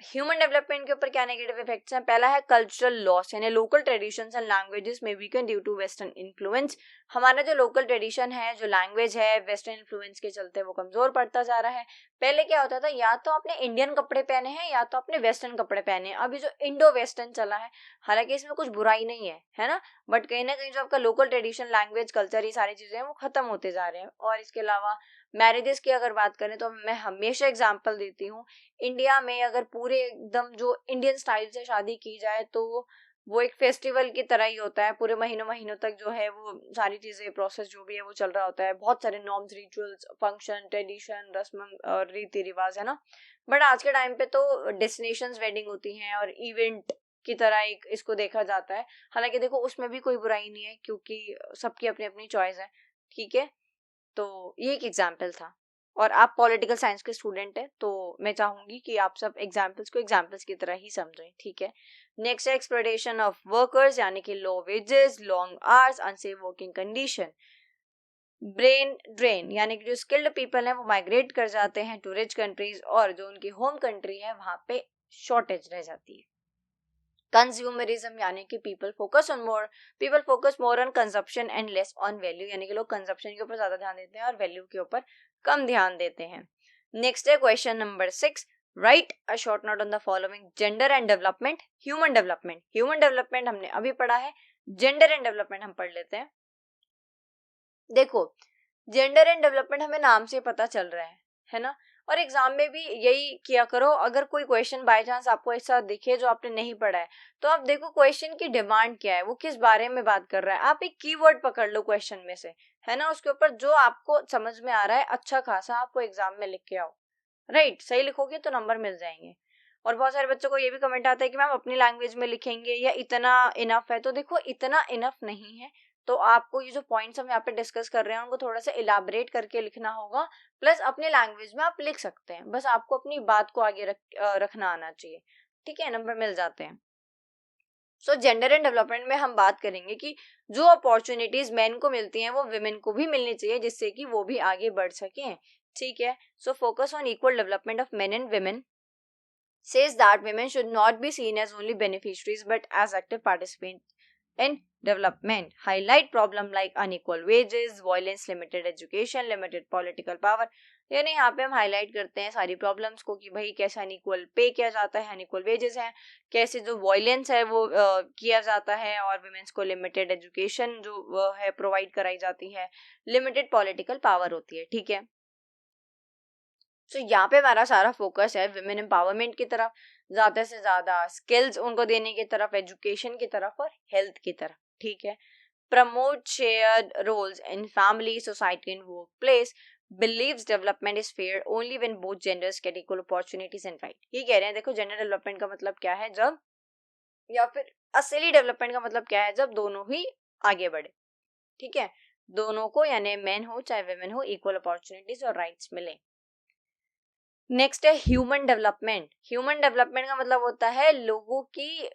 Speaker 1: ह्यूमन डेवलपमेंट के ऊपर क्या नेगेटिव इफेक्ट्स हैं, पहला है कल्चरल लॉस, यानी लोकल ट्रेडिशंस एंड लैंग्वेजेस में weaken due to western influence. हमारा जो लोकल ट्रेडिशन है, जो लैंग्वेज है, वेस्टर्न इन्फ्लुएंस के चलते वो कमजोर पड़ता जा रहा है। पहले क्या होता था, या तो आपने इंडियन कपड़े पहने हैं या तो आपने वेस्टर्न कपड़े पहने हैं। अभी जो इंडो वेस्टर्न चला है, हालांकि इसमें कुछ बुराई नहीं है ना, बट कहीं ना कहीं जो आपका लोकल ट्रेडिशन, लैंग्वेज, कल्चर, ये सारी चीजें हैं वो खत्म होते जा रहे हैं। और इसके अलावा मैरिजेस की अगर बात करें तो मैं हमेशा एग्जांपल देती हूँ, इंडिया में अगर पूरे एकदम जो इंडियन स्टाइल से शादी की जाए तो वो एक फेस्टिवल की तरह ही होता है, पूरे महीनों महीनों तक जो है वो सारी चीजें, प्रोसेस जो भी है वो चल रहा होता है, बहुत सारे नॉर्म्स, रिचुअल्स, फंक्शन, ट्रेडिशन, रस्म और रीति रिवाज, है ना। बट आज के टाइम पे तो डेस्टिनेशंस वेडिंग होती हैं और इवेंट की तरह एक इसको देखा जाता है। हालांकि देखो उसमें भी कोई बुराई नहीं है, क्योंकि सबकी अपनी अपनी चॉइस है, ठीक है। तो ये एक एग्जाम्पल था, और आप पॉलिटिकल साइंस के स्टूडेंट हैं तो मैं चाहूंगी कि आप सब एग्जाम्पल्स को एग्जाम्पल्स की तरह ही समझें, ठीक है। नेक्स्ट है एक्सप्लॉयटेशन ऑफ वर्कर्स, यानी कि low wages, long hours, unsafe working condition. Brain drain, यानी कि जो स्किल्ड पीपल हैं वो माइग्रेट कर जाते हैं टू रिच कंट्रीज, और जो उनकी होम कंट्री है वहां पे शॉर्टेज रह जाती है। कंज्यूमरिज्म, यानी कि people focus more on consumption and less on value, यानी कि लोग कंजप्शन के ऊपर ज्यादा ध्यान देते हैं और वैल्यू के ऊपर कम ध्यान देते हैं। नेक्स्ट है question number 6, right a short note on the following gender and development, human development. Human development हमने अभी पढ़ा है, जेंडर एंड डेवलपमेंट हम पढ़ लेते हैं। देखो, जेंडर एंड डेवलपमेंट हमें नाम से पता चल रहा है ना, और एग्जाम में भी यही किया करो। अगर कोई क्वेश्चन बाय चांस आपको ऐसा दिखे जो आपने नहीं पढ़ा है, तो आप देखो क्वेश्चन की डिमांड क्या है, वो किस बारे में बात कर रहा है। आप एक कीवर्ड पकड़ लो क्वेश्चन में से, है ना, उसके ऊपर जो आपको समझ में आ रहा है अच्छा खासा आपको एग्जाम में लिख के आओ। राइट, सही लिखोगे तो नंबर मिल जाएंगे। और बहुत सारे बच्चों को ये भी कमेंट आता है कि मैम अपनी लैंग्वेज में लिखेंगे या इतना इनफ है, तो देखो इतना इनफ नहीं है, तो आपको ये जो पॉइंट्स हम यहाँ पे डिस्कस कर रहे हैं उनको थोड़ा सा इलाबरेट करके लिखना होगा, प्लस अपने लैंग्वेज में आप लिख सकते हैं, बस आपको अपनी बात को आगे रखना आना चाहिए, ठीक है, नंबर मिल जाते हैं। सो जेंडर एंड डेवलपमेंट में हम बात करेंगे कि जो अपॉर्चुनिटीज मेन को मिलती हैं वो विमेन को भी मिलनी चाहिए, जिससे कि वो भी आगे बढ़ सकें, ठीक है। So focus on equal development of main and women says that women should not be seen as only beneficiaries but as active participants in development. Highlight problem like unequal wages, violence, limited education, limited political power. यानी यहाँ पे हम हाईलाइट करते हैं सारी प्रॉब्लम्स को कि भाई कैसे अनइक्वल पे किया जाता है, अनइक्वल वेजेस हैं, कैसे जो वायलेंस है वो किया जाता है, और वुमेन्स को लिमिटेड एजुकेशन जो है प्रोवाइड कराई जाती है, लिमिटेड पॉलिटिकल पावर होती है, ठीक है। तो यहाँ पे हमारा सारा फोकस है विमेन एम्पावरमेंट की तरफ, ज्यादा से ज्यादा स्किल्स उनको देने की तरफ, एजुकेशन की तरफ और हेल्थ की तरफ, ठीक है। Promote shared roles in family, society and work place, believes development is fair only when both genders get equal opportunities and right। ये कह रहे हैं, देखो जेंडर डेवलपमेंट का मतलब क्या है, जब, या फिर असली डेवलपमेंट का मतलब क्या है, जब दोनों ही आगे बढ़े, ठीक है, दोनों को, यानी मेन हो चाहे वुमेन हो, इक्वल अपॉर्चुनिटीज और राइट्स मिले। नेक्स्ट है ह्यूमन डेवलपमेंट। ह्यूमन डेवलपमेंट का मतलब होता है लोगों की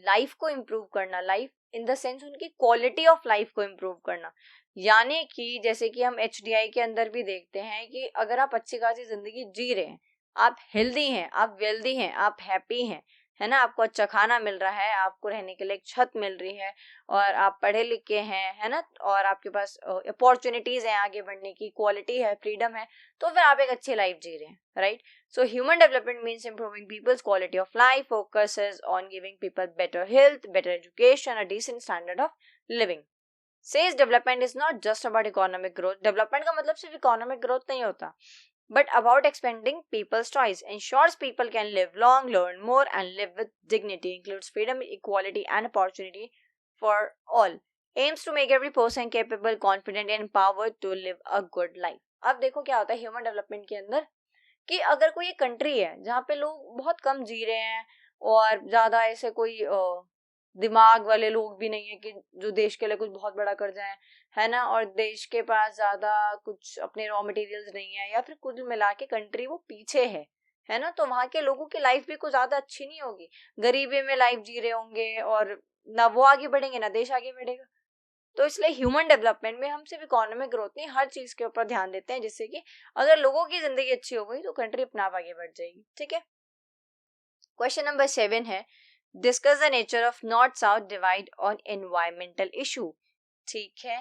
Speaker 1: लाइफ को इम्प्रूव करना, लाइफ इन द सेंस उनकी क्वालिटी ऑफ लाइफ को इम्प्रूव करना, यानी कि जैसे कि हम HDI के अंदर भी देखते हैं कि अगर आप अच्छी खासी जिंदगी जी रहे हैं, आप हेल्दी हैं, आप वेल्दी हैं, आप हैप्पी हैं, है ना, आपको अच्छा खाना मिल रहा है, आपको रहने के लिए एक छत मिल रही है, और आप पढ़े लिखे हैं, है ना, और आपके पास अपॉर्चुनिटीज हैं आगे बढ़ने की, क्वालिटी है, फ्रीडम है, तो फिर आप एक अच्छी लाइफ जी रहे हैं, right. So human development means improving people's quality of life, focuses on giving people better health, better education, a decent standard of living. Says development is not just about economic growth. Development का मतलब सिर्फ economic growth नहीं होता, but about expanding people's choice, ensures people can live long, learn more, and live with dignity, includes freedom, equality, and opportunity for all. Aims to make every person capable, confident, and empowered to live a good life. अब देखो क्या होता है ह्यूमन डेवलपमेंट के अंदर, कि अगर कोई एक कंट्री है जहाँ पे लोग बहुत कम जी रहे हैं, और ज्यादा ऐसे कोई दिमाग वाले लोग भी नहीं है कि जो देश के लिए कुछ बहुत बड़ा कर जाए, है ना, और देश के पास ज्यादा कुछ अपने रॉ मटेरियल्स नहीं है, या फिर कुल मिला के कंट्री वो पीछे है ना, तो वहाँ के लोगों की लाइफ भी कुछ ज्यादा अच्छी नहीं होगी, गरीबी में लाइफ जी रहे होंगे, और ना वो आगे बढ़ेंगे ना देश आगे बढ़ेगा। तो इसलिए ह्यूमन डेवलपमेंट में हम सिर्फ इकोनॉमिक ग्रोथ नहीं, हर चीज के ऊपर ध्यान देते हैं, जिससे कि अगर लोगों की जिंदगी अच्छी हो गई तो कंट्री अपने आप आगे बढ़ जाएगी, ठीक है। क्वेश्चन नंबर 7 है, discuss the nature of north south divide on environmental issue, ठीक है।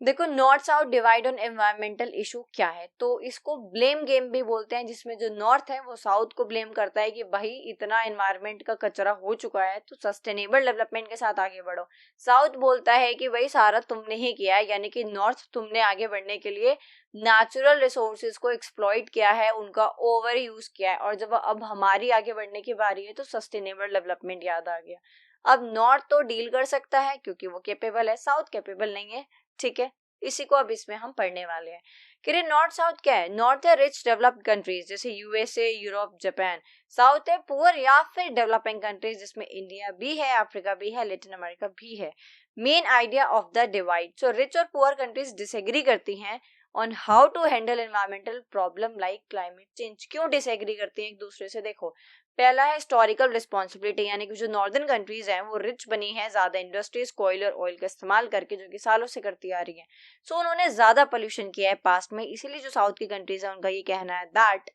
Speaker 1: देखो, north south divide on environmental issue क्या है, तो इसको ब्लेम गेम भी बोलते हैं, जिसमें जो नॉर्थ है वो साउथ को ब्लेम करता है कि भाई इतना एनवायरमेंट का कचरा हो चुका है तो सस्टेनेबल डेवलपमेंट के साथ आगे बढ़ो। साउथ बोलता है कि भाई सारा तुमने ही किया है, यानी कि नॉर्थ तुमने आगे बढ़ने के लिए नेचुरल रिसोर्सेज को एक्सप्लॉइट किया है, उनका ओवर यूज किया है, और जब अब हमारी आगे बढ़ने की बारी है तो सस्टेनेबल डेवलपमेंट याद आ गया। अब नॉर्थ तो डील कर सकता है क्योंकि वो कैपेबल है, साउथ कैपेबल नहीं है, ठीक है। इसी को अब इसमें हम पढ़ने वाले हैं कि नॉर्थ साउथ क्या है। नॉर्थ है रिच डेवलप्ड कंट्रीज जैसे USA, यूरोप, जापान। साउथ है पुअर या फिर डेवलपिंग कंट्रीज, जिसमें इंडिया भी है, अफ्रीका भी है, लैटिन अमेरिका भी है। Main idea of the divide, so rich और पुअर कंट्रीज डिसएग्री करती हैं on how to handle environmental problem like climate change. क्यों डिसएग्री करती हैं एक दूसरे से, देखो पहला है हिस्टोरिकल रिस्पॉन्सिबिलिटी, यानी कि जो नॉर्दर्न कंट्रीज हैं वो रिच बनी हैं ज्यादा इंडस्ट्रीज, कोयल और ऑयल का इस्तेमाल करके, जो कि सालों से करती आ रही हैं. सो उन्होंने ज्यादा पोल्यूशन किया है पास्ट में, इसीलिए जो साउथ की कंट्रीज है उनका ये कहना है that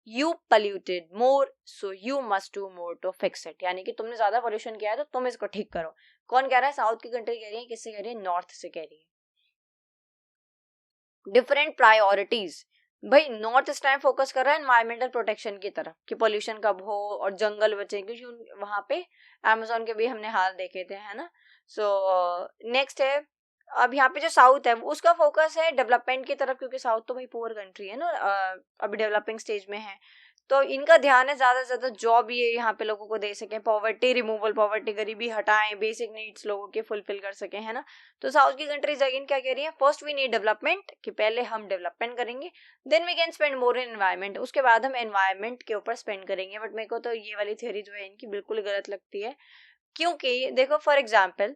Speaker 1: you polluted more so you must do more to fix it, यानी कि तुमने ज्यादा पोल्यूशन किया है तो तुम इसको ठीक करो. कौन कह रहा है? साउथ की कंट्री कह रही है. किससे कह रही है? नॉर्थ से कह रही है. Different priorities. भाई नॉर्थ इस टाइम फोकस कर रहा है एनवायरमेंटल प्रोटेक्शन की तरफ कि पोल्यूशन कब हो और जंगल बचे, क्योंकि वहां पे अमेजोन के भी हमने हाल देखे थे, है ना. सो नेक्स्ट है, अब यहाँ पे जो साउथ है उसका फोकस है डेवलपमेंट की तरफ, क्योंकि साउथ तो भाई पुअर कंट्री है ना, अभी डेवलपिंग स्टेज में है. तो इनका ध्यान है ज्यादा से ज्यादा जॉब ये यहाँ पे लोगों को दे सकें, पॉवर्टी रिमूवल, पॉवर्टी गरीबी हटाएं, बेसिक नीड्स लोगों के फुलफिल कर सकें, है ना. तो साउथ की कंट्रीज अगेन क्या कह रही है? फर्स्ट वी नीड डेवलपमेंट, कि पहले हम डेवलपमेंट करेंगे, then we can spend more in environment, उसके बाद हम एनवायरमेंट के ऊपर स्पेंड करेंगे. बट मेरे को तो ये वाली थ्योरी जो है इनकी बिल्कुल गलत लगती है, क्योंकि देखो फॉर एग्जाम्पल,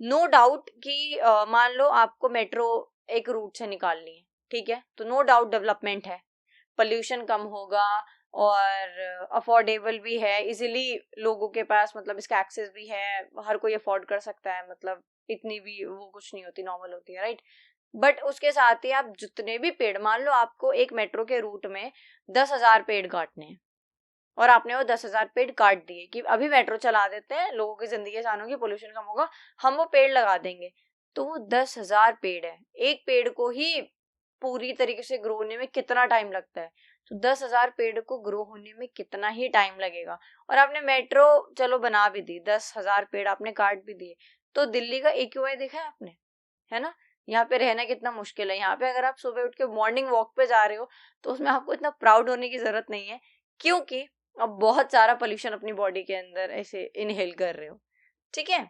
Speaker 1: नो डाउट कि मान लो आपको मेट्रो एक रूट से निकालनी है, ठीक है, तो नो डाउट डेवलपमेंट है, पोल्यूशन कम होगा और अफोर्डेबल भी है, इजीली लोगों के पास मतलब इसका एक्सेस भी है, हर कोई अफोर्ड कर सकता है, मतलब इतनी भी वो कुछ नहीं होती, नॉर्मल होती है, राइट. बट उसके साथ ही आप जितने भी पेड़, मान लो आपको एक मेट्रो के रूट में 10,000 पेड़ काटने हैं और आपने वो 10,000 पेड़ काट दिए कि अभी मेट्रो चला देते हैं, लोगों की जिंदगी आसान होगी, पोल्यूशन कम होगा, हम वो पेड़ लगा देंगे. तो वो 10,000 पेड़ है, एक पेड़ को ही पूरी तरीके से ग्रो होने में कितना टाइम लगता है, तो 10,000 पेड़ को ग्रो होने में कितना ही टाइम लगेगा. और आपने मेट्रो चलो बना भी दी, 10,000 पेड़ आपने काट भी दिए, तो दिल्ली का AQI देखा है आपने, है ना. यहाँ पे रहना कितना मुश्किल है. यहाँ पे अगर आप सुबह उठ के मॉर्निंग वॉक पे जा रहे हो तो उसमें आपको इतना प्राउड होने की जरूरत नहीं है, क्योंकि आप बहुत सारा पोल्यूशन अपनी बॉडी के अंदर ऐसे इनहेल कर रहे हो, ठीक है.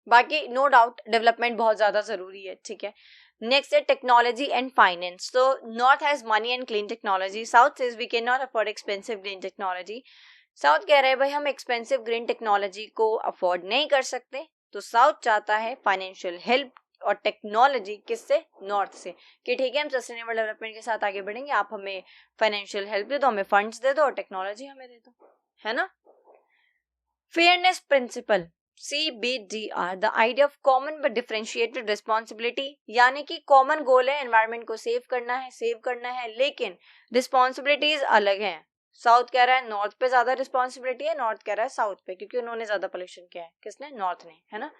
Speaker 1: बाकी नो डाउट डेवलपमेंट बहुत ज्यादा जरूरी है, ठीक है. नेक्स्ट है टेक्नोलॉजी एंड फाइनेंस. तो north has money and clean technology, south says we can not afford expensive green technology. South कह रहे हैं भाई हम एक्सपेंसिव ग्रीन टेक्नोलॉजी को अफोर्ड नहीं कर सकते, तो साउथ चाहता है फाइनेंशियल हेल्प और टेक्नोलॉजी किससे? नॉर्थ से, कि ठीक है हम सस्टेनेबल डेवलपमेंट के साथ आगे बढ़ेंगे, आप हमें फाइनेंशियल हेल्प दे दो, हमें फंड्स दे दो और टेक्नोलॉजी हमें दे दो, है ना. Fairness principle, CBDR, the idea of common but differentiated responsibility, यानी कि कॉमन गोल है एनवायरनमेंट को सेव करना है, लेकिन रिस्पॉन्सिबिलिटीज अलग हैं. साउथ कह रहा है नॉर्थ पे ज्यादा रिस्पॉन्सिबिलिटी है, नॉर्थ कह रहा है साउथ पे, क्योंकि उन्होंने ज्यादा पोल्यूशन किया है. किसने? नॉर्थ ने, है ना.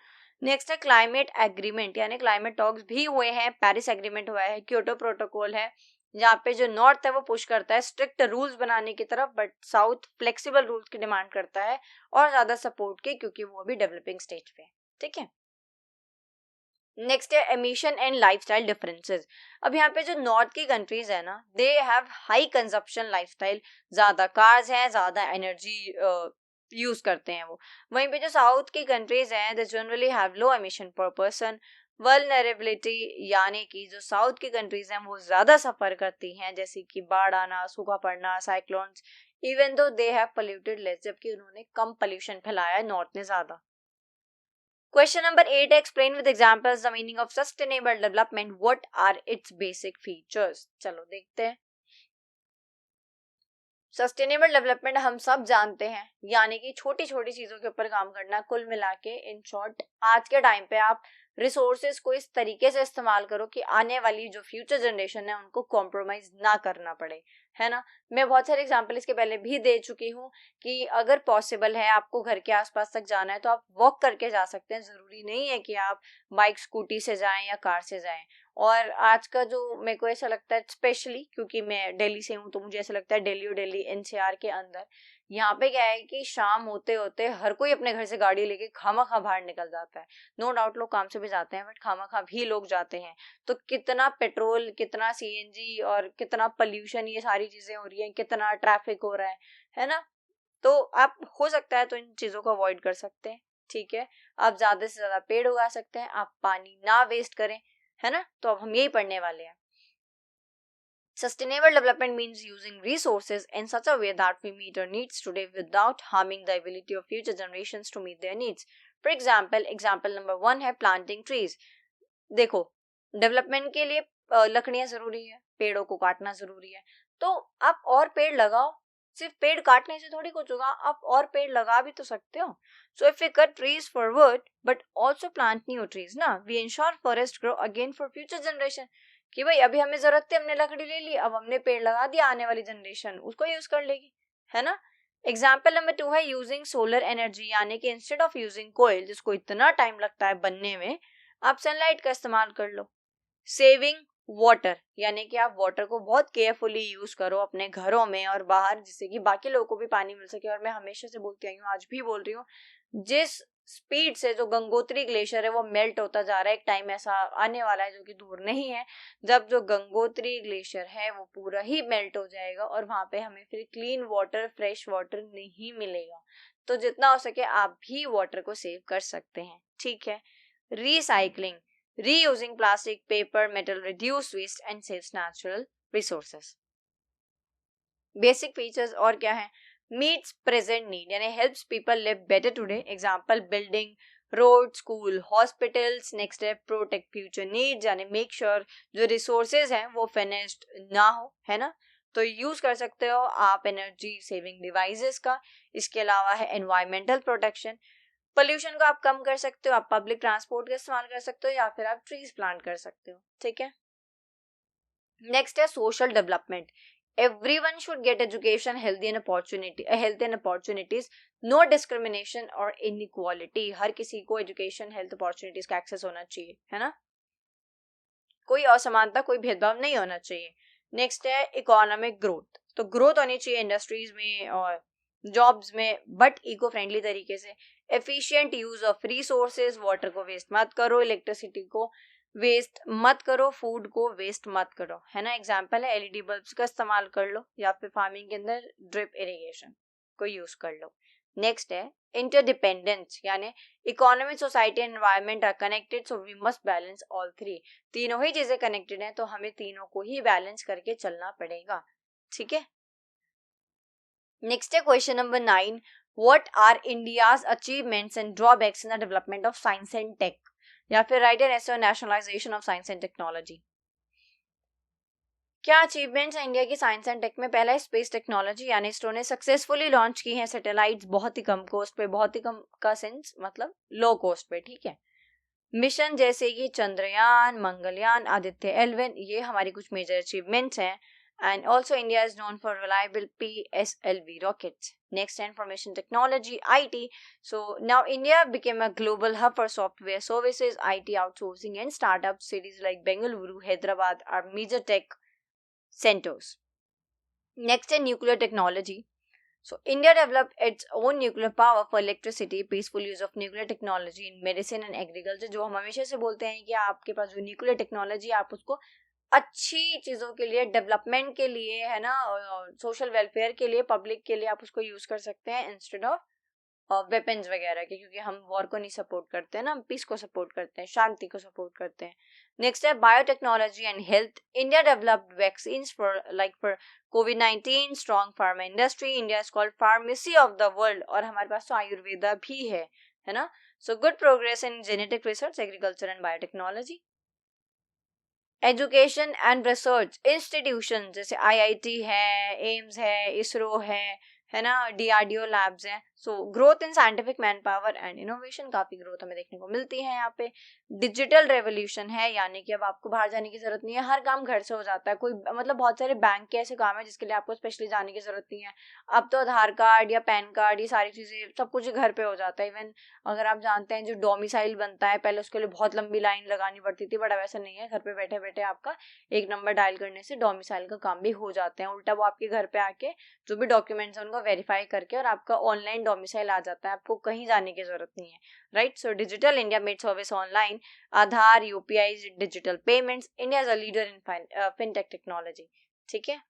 Speaker 1: नेक्स्ट है क्लाइमेट एग्रीमेंट, यानी क्लाइमेट टॉक्स भी हुए हैं, पेरिस एग्रीमेंट हुआ है, क्योटो प्रोटोकॉल है, जहाँ पे जो नॉर्थ है वो पुश करता है स्ट्रिक्ट रूल्स बनाने की तरफ, बट साउथ फ्लेक्सिबल रूल्स की डिमांड करता है और ज्यादा सपोर्ट के, क्योंकि वो अभी डेवलपिंग स्टेज पे है, ठीक है. नेक्स्ट है एमिशन एंड लाइफस्टाइल डिफरेंसेस. अब यहाँ पे जो नॉर्थ की कंट्रीज है ना, they have high consumption lifestyle, ज्यादा कार्स हैं, ज्यादा एनर्जी यूज करते हैं वो. वहीं पे जो साउथ की कंट्रीज हैं they generally have low emission पर पर्सन. वल्नरेबिलिटी, यानी कि जो साउथ की कंट्रीज हैं वो ज्यादा सफर करती हैं, जैसे कि बाढ़ आना, सूखा पड़ना, cyclones, even though they have polluted less, जबकि उन्होंने कम पोल्यूशन फैलाया है नॉर्थ ने ज्यादा. Question number 8, explain with examples the meaning of sustainable development. What are its basic features? चलो देखते हैं. सस्टेनेबल डेवलपमेंट हम सब जानते हैं, यानी कि छोटी छोटी चीजों के ऊपर काम करना. कुल मिला के इन शॉर्ट आज के टाइम पे आप रिसोर्सेज को इस तरीके से इस्तेमाल करो कि आने वाली जो फ्यूचर जनरेशन है उनको कॉम्प्रोमाइज ना करना पड़े, है ना. मैं बहुत सारे एग्जांपल इसके पहले भी दे चुकी हूँ कि अगर पॉसिबल है आपको घर के आसपास तक जाना है तो आप वॉक करके जा सकते हैं, जरूरी नहीं है कि आप बाइक स्कूटी से जाएं या कार से जाएं. और आज का जो मेरे को ऐसा लगता है, स्पेशली क्योंकि मैं दिल्ली से हूँ, तो मुझे ऐसा लगता है दिल्ली और दिल्ली NCR के अंदर यहाँ पे क्या है कि शाम होते होते हर कोई अपने घर से गाड़ी लेके खामखा बाहर निकल जाता है. नो डाउट लोग काम से भी जाते हैं, बट खामखा भी लोग जाते हैं. तो कितना पेट्रोल, कितना CNG और कितना पोल्यूशन, ये सारी चीजें हो रही हैं, कितना ट्रैफिक हो रहा है ना. तो आप हो सकता है तो इन चीजों को अवॉइड कर सकते हैं, ठीक है. आप ज्यादा से ज्यादा पेड़ उगा सकते हैं, आप पानी ना वेस्ट करें, है ना. तो अब हम यही पढ़ने वाले हैं. Sustainable development means using resources in such a way that we meet our needs today without harming the ability of future generations to meet their needs. For example number 1 है planting trees. देखो, डेवलपमेंट के लिए लकड़ियां जरूरी है, पेड़ों को काटना जरूरी है, तो आप और पेड़ लगाओ, सिर्फ पेड़ काटने से थोड़ी कुछ होगा, आप और पेड़ लगा भी तो सकते हो. So if we cut trees for wood but also plant new trees ना, we ensure forest grow again for future generation. कि भाई अभी हमें जरूरत थी, हमने लकड़ी ले ली, अब हमने पेड़ लगा दिया, आने वाली जनरेशन उसको यूज कर लेगी, है ना. एग्जाम्पल नंबर 2 है यूजिंग सोलर एनर्जी, यानी कि इंस्टेड ऑफ यूजिंग कोयल जिसको इतना टाइम लगता है बनने में, आप सनलाइट का इस्तेमाल कर लो. सेविंग वाटर, यानी कि आप वाटर को बहुत केयरफुली यूज करो अपने घरों में और बाहर, जिससे कि बाकी लोगों को भी पानी मिल सके. और मैं हमेशा से बोलती आई हूँ, आज भी बोल रही हूँ, जिस स्पीड से जो गंगोत्री ग्लेशियर है वो मेल्ट होता जा रहा है, एक टाइम ऐसा आने वाला है जो कि दूर नहीं है, जब जो गंगोत्री ग्लेशियर है वो पूरा ही मेल्ट हो जाएगा और वहां पे हमें फिर क्लीन वाटर, फ्रेश वाटर नहीं मिलेगा. तो जितना हो सके आप भी वाटर को सेव कर सकते हैं. ठीक है. Recycling, reusing plastic, paper, metal, reduce waste and saves natural resources. Basic features और क्या है? Meets present need, यानी helps people live better today. Example, building, road, school, hospitals. Next है protect future needs, यानी make sure जो resources हैं वो finished ना हो, है ना. तो यूज कर सकते हो आप एनर्जी सेविंग डिवाइसेस का. इसके अलावा है एनवायरमेंटल प्रोटेक्शन, पोल्यूशन को आप कम कर सकते हो, आप पब्लिक ट्रांसपोर्ट का इस्तेमाल कर सकते हो या फिर आप ट्रीज प्लांट कर सकते हो. ठीक है. नेक्स्ट है social development. Everyone should get education, health and opportunities, no discrimination और इनइक्वालिटी. हर किसी को एजुकेशन, हेल्थ, अपॉर्चुनिटीज का एक्सेस होना चाहिए, है ना. कोई असमानता, कोई भेदभाव नहीं होना चाहिए. नेक्स्ट है इकोनॉमिक ग्रोथ. तो ग्रोथ होनी चाहिए इंडस्ट्रीज में और जॉब्स में, बट इको फ्रेंडली तरीके से. Efficient use of resources, water को वेस्ट मत करो, इलेक्ट्रिसिटी को वेस्ट मत करो, फूड को वेस्ट मत करो, है ना. एग्जांपल है एलईडी बल्ब्स का इस्तेमाल कर लो या फिर फार्मिंग के अंदर ड्रिप इरिगेशन को यूज कर लो. नेक्स्ट है इंटरडिपेंडेंस, यानी economy, society and environment are connected, so we must balance all three. तीनों ही चीजें कनेक्टेड हैं तो हमें तीनों को ही बैलेंस करके चलना पड़ेगा. ठीक है. नेक्स्ट है question number 9. What are India's achievements and drawbacks in the development of science and tech, या फिर write an essay on nationalization of science and technology. क्या अचीवमेंट्स हैं इंडिया की साइंस एंड टेक में? पहला है स्पेस टेक्नोलॉजी, यानी इसरो ने सक्सेसफुली लॉन्च की है सैटेलाइट्स बहुत ही कम कॉस्ट पे, बहुत ही कम का सेंस मतलब लो कॉस्ट पे. ठीक है. मिशन जैसे कि चंद्रयान, मंगलयान, आदित्य L1, ये हमारी कुछ मेजर अचीवमेंट्स हैं. And also India is known for reliable PSLV rockets. Next है information technology, IT. So now India became a global hub for software services, IT outsourcing and startup. Cities like Bengaluru, Hyderabad are major tech centers. Next is nuclear technology. So India developed its own nuclear power for electricity, peaceful use of nuclear technology in medicine and agriculture. जो हम हमेशा से बोलते हैं कि आपके पास जो न्यूक्लियर टेक्नोलॉजी आप उसको अच्छी चीज़ों के लिए, डेवलपमेंट के लिए, है ना, सोशल वेलफेयर के लिए, पब्लिक के लिए आप उसको यूज कर सकते हैं इंस्टेड ऑफ वेपन्स वगैरह के, क्योंकि हम वॉर को नहीं सपोर्ट करते हैं ना, हम पीस को सपोर्ट करते हैं, शांति को सपोर्ट करते हैं. नेक्स्ट है biotechnology and health. India developed vaccines for COVID-19, strong pharma industry. India is called pharmacy of the world, और हमारे पास तो आयुर्वेदा भी है ना. So good progress in genetic research, agriculture and biotechnology. Education and research institution जैसे IIT है, एम्स है, इसरो है ना, DRDO लैब्स हैं. So growth in scientific man power and innovation, काफी ग्रोथ हमें देखने को मिलती है यहाँ पे. डिजिटल रेवोल्यूशन है, यानी कि अब आपको बाहर जाने की जरूरत नहीं है, हर काम घर से हो जाता है. कोई मतलब बहुत सारे बैंक के ऐसे काम है जिसके लिए आपको स्पेशली जाने की जरूरत नहीं है. अब तो आधार कार्ड या पैन कार्ड, ये सारी चीजें सब कुछ घर पे हो जाता है. इवन अगर आप जानते हैं जो डोमिसाइल बनता है, पहले उसके लिए बहुत लंबी लाइन लगानी पड़ती थी, बट अब ऐसा नहीं है. घर पे बैठे बैठे आपका एक नंबर डायल करने से डोमिसाइल का काम भी हो जाते हैं. उल्टा वो आपके घर पे आके जो भी डॉक्यूमेंट्स हैं उनको वेरीफाई करके और आपका ऑनलाइन डोमिसाइल आ जाता है, आपको कहीं जाने की जरूरत नहीं है. Right. So digital India made service online, Aadhaar, UPI, digital payments. India is a leader in fintech technology. ठीक है.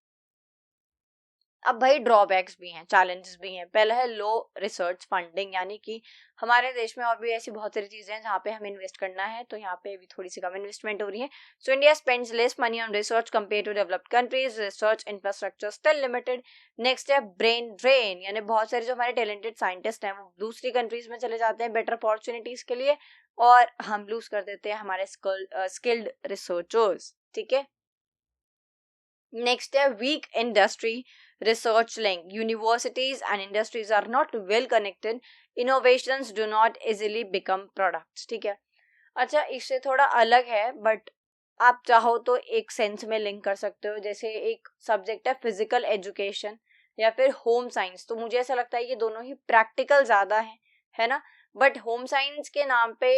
Speaker 1: अब भाई ड्रॉबैक्स भी हैं, चैलेंजेस भी हैं. पहला है लो रिसर्च फंडिंग, यानी कि हमारे देश में और भी ऐसी बहुत सारी चीजें हैं जहाँ पे हमें इन्वेस्ट करना है, तो यहाँ पे भी थोड़ी सी कम इन्वेस्टमेंट हो रही है. So India spends less money on research compare to developed countries, research infrastructure still limited. Next है ब्रेन ड्रेन, यानी बहुत सारे जो हमारे टैलेंटेड साइंटिस्ट हैं वो दूसरी कंट्रीज में चले जाते हैं बेटर अपॉर्चुनिटीज के लिए, और हम लूज कर देते हैं हमारे स्किल्ड रिसर्चर्स. ठीक है. नेक्स्ट है weak industry research link. Universities and industries are not well connected. Innovations do not easily become products. ठीक है. अच्छा, इससे थोड़ा अलग है, बट आप चाहो तो एक सेंस में लिंक कर सकते हो. जैसे एक सब्जेक्ट है फिजिकल एजुकेशन या फिर होम साइंस, तो मुझे ऐसा लगता है ये दोनों ही प्रैक्टिकल ज्यादा है ना. बट होम साइंस के नाम पे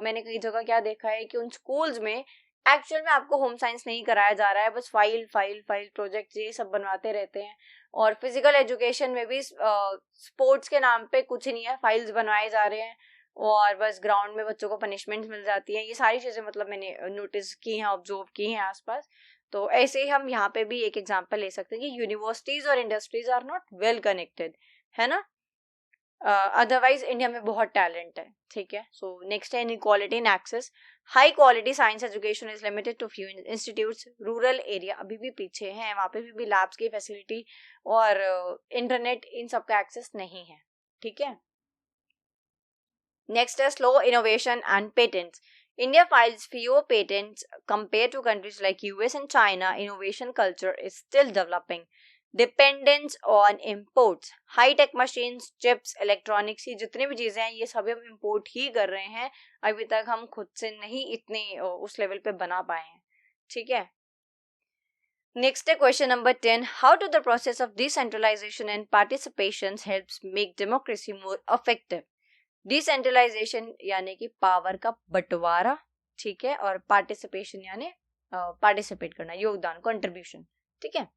Speaker 1: मैंने कई जगह क्या देखा है कि उन स्कूल्स में एक्चुअल में आपको होम साइंस नहीं कराया जा रहा है, बस फाइल फाइल फाइल प्रोजेक्ट ये सब बनवाते रहते हैं. और फिजिकल एजुकेशन में भी स्पोर्ट्स के नाम पे कुछ नहीं है, फाइल्स बनवाए जा रहे हैं और बस ग्राउंड में बच्चों को पनिशमेंट मिल जाती है. ये सारी चीजें मतलब मैंने नोटिस की हैं, ऑब्जर्व की हैं आसपास. तो ऐसे ही हम यहाँ पे भी एक एग्जांपल ले सकते हैं कि यूनिवर्सिटीज और industries are not well connected, है ना. अदरवाइज इंडिया में बहुत टैलेंट है. ठीक है. सो नेक्स्ट है inequality in access. High quality science education is limited to few institutes. Rural area अभी भी पीछे हैं, वहाँ पे भी लैब्स की फैसिलिटी और इंटरनेट इन सब का एक्सेस नहीं है. ठीक है. नेक्स्ट है slow innovation and patents. India files fewer patents compared to countries like US and China. Innovation culture is still developing. Dependence on imports. High-tech machines, chips, electronics, ये जितनी भी चीजें हैं ये सभी हम import ही कर रहे हैं. अभी तक हम खुद से नहीं इतने उस लेवल पे बना पाए हैं. ठीक है. Next है question number 10. How do the process of decentralization and participation helps make democracy more effective? Decentralization यानी कि पावर का बंटवारा. ठीक है. और पार्टिसिपेशन यानी पार्टिसिपेट करना, योगदान, कंट्रीब्यूशन. ठीक है.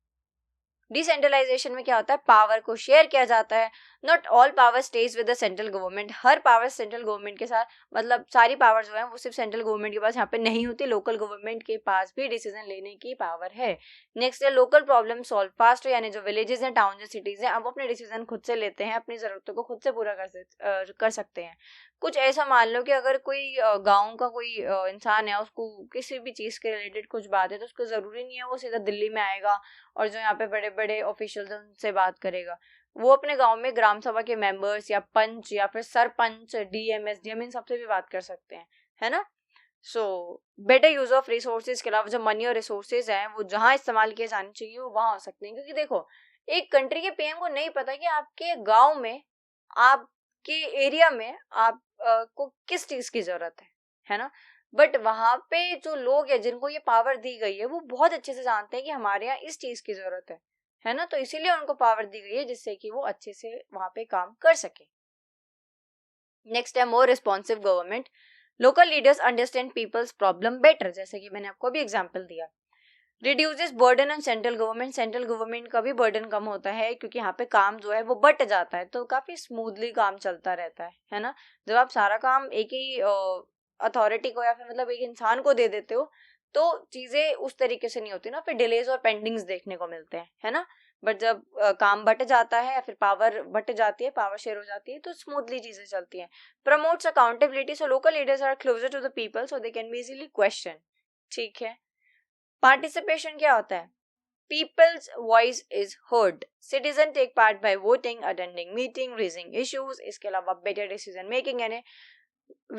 Speaker 1: डिसेंट्रलाइजेशन में क्या होता है, पावर को शेयर किया जाता है. Not all power stage with the central government. Her power central government के साथ, मतलब सारी पावर जो है वो सिर्फ सेंट्रल गवर्नमेंट के पास यहाँ पे नहीं होती, लोकल गवर्नमेंट के पास भी डिसीजन लेने की पावर है. नेक्स्ट है लोकल प्रॉब्लम सॉल्व फास्ट. यानी जो विलेजेस हैं, टाउन, सिटीज हैं, अब अपने डिसीजन खुद से लेते हैं, अपनी जरूरतों को खुद से पूरा कर सकते हैं. कुछ ऐसा मान लो कि अगर कोई गाँव का कोई इंसान है, उसको किसी भी चीज के रिलेटेड कुछ बात है, तो उसको जरूरी नहीं है वो सीधा दिल्ली में आएगा और जो यहाँ पे बड़े बड़े ऑफिशियल्स हैं उनसे बात करेगा. वो अपने गांव में ग्राम सभा के मेंबर्स या पंच या फिर सरपंच, डीएम, एसडीएम, इन सबसे भी बात कर सकते हैं, है ना. So better use of resources के अलावा जो मनी और रिसोर्सेज हैं वो जहां इस्तेमाल किए जाने चाहिए वो वहां हो सकते हैं. क्योंकि देखो, एक कंट्री के पीएम को नहीं पता कि आपके गाँव में, आपके एरिया में आप को किस चीज की जरूरत है ना. बट वहां पे जो लोग हैं जिनको ये पावर दी गई है वो बहुत अच्छे से जानते हैं कि हमारे यहाँ इस चीज की जरूरत है ना. तो इसीलिए उनको पावर दी गई है जिससे कि वो अच्छे से वहां पे काम कर सके. नेक्स्ट है more responsive government. Local leaders understand peoples problem better. जैसे कि मैंने आपको भी एग्जांपल दिया. Reduces burden on central government. Central government का भी बर्डन कम होता है क्योंकि यहाँ पे काम जो है वो बट जाता है, तो काफी स्मूथली काम चलता रहता है ना. जब आप सारा काम एक ही अथॉरिटी को या फिर मतलब एक इंसान को दे देते हो तो चीजें उस तरीके से नहीं होती ना, फिर डिलेज और पेंडिंग्स देखने को मिलते हैं, है ना. बट जब काम बट जाता है या फिर पावर बट जाती है, पावर शेयर हो जाती है, तो स्मूथली चीजें चलती हैं. Promotes accountability. So local leaders are closer to the people so they can be easily question. ठीक है. पार्टिसिपेशन क्या होता है, people's voice is heard. Citizen take part by voting, attending meeting, raising issues. इसके अलावा बेटर डिसीजन मेकिंग. यानी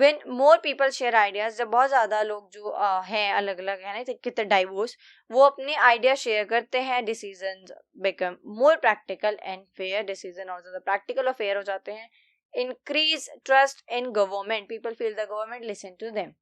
Speaker 1: when more people share ideas, जब बहुत ज्यादा लोग जो हैं अलग अलग है ना, कितने डाइवर्स, वो अपने आइडिया शेयर करते हैं, decisions become more practical and fair. Decision और ज्यादा प्रैक्टिकल और फेयर हो जाते हैं. Increase trust in government. People feel the government listen to them.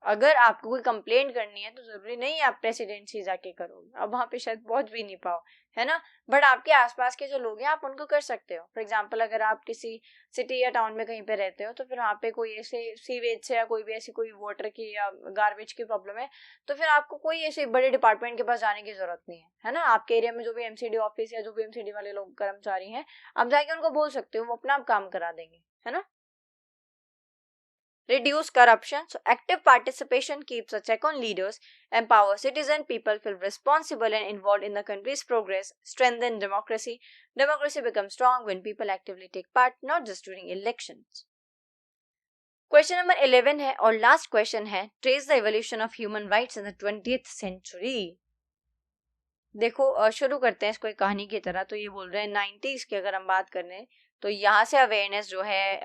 Speaker 1: अगर आपको कोई कंप्लेंट करनी है तो जरूरी नहीं है आप प्रेसिडेंट से जाके करोगे, अब वहां पे शायद पहुंच भी नहीं पाओ, है ना. बट आपके आसपास के जो लोग हैं आप उनको कर सकते हो. फॉर एग्जांपल अगर आप किसी सिटी या टाउन में कहीं पे रहते हो तो फिर वहाँ पे कोई ऐसे सीवेज से या कोई भी ऐसी कोई वाटर की या गार्बेज की प्रॉब्लम है, तो फिर आपको कोई ऐसे बड़े डिपार्टमेंट के पास जाने की जरूरत नहीं है ना. आपके एरिया में जो भी एमसीडी ऑफिस या जो भी एमसीडी वाले लोग कर्मचारी हैं, आप जाके उनको बोल सकते हो, वो अपना आप काम करा देंगे, है ना. Reduce corruption. So active participation keeps a check on leaders, empower citizens, people feel responsible and involved in the country's progress, strengthen democracy. Democracy becomes strong when people actively take part, not just during elections. Question number 11 है और last question है, trace the evolution of human rights in the 20th century. देखो शुरू करते हैं इसको एक कहानी की तरह. तो ये बोल रहे हैं 90s की अगर हम बात करें तो यहाँ से अवेयरनेस जो है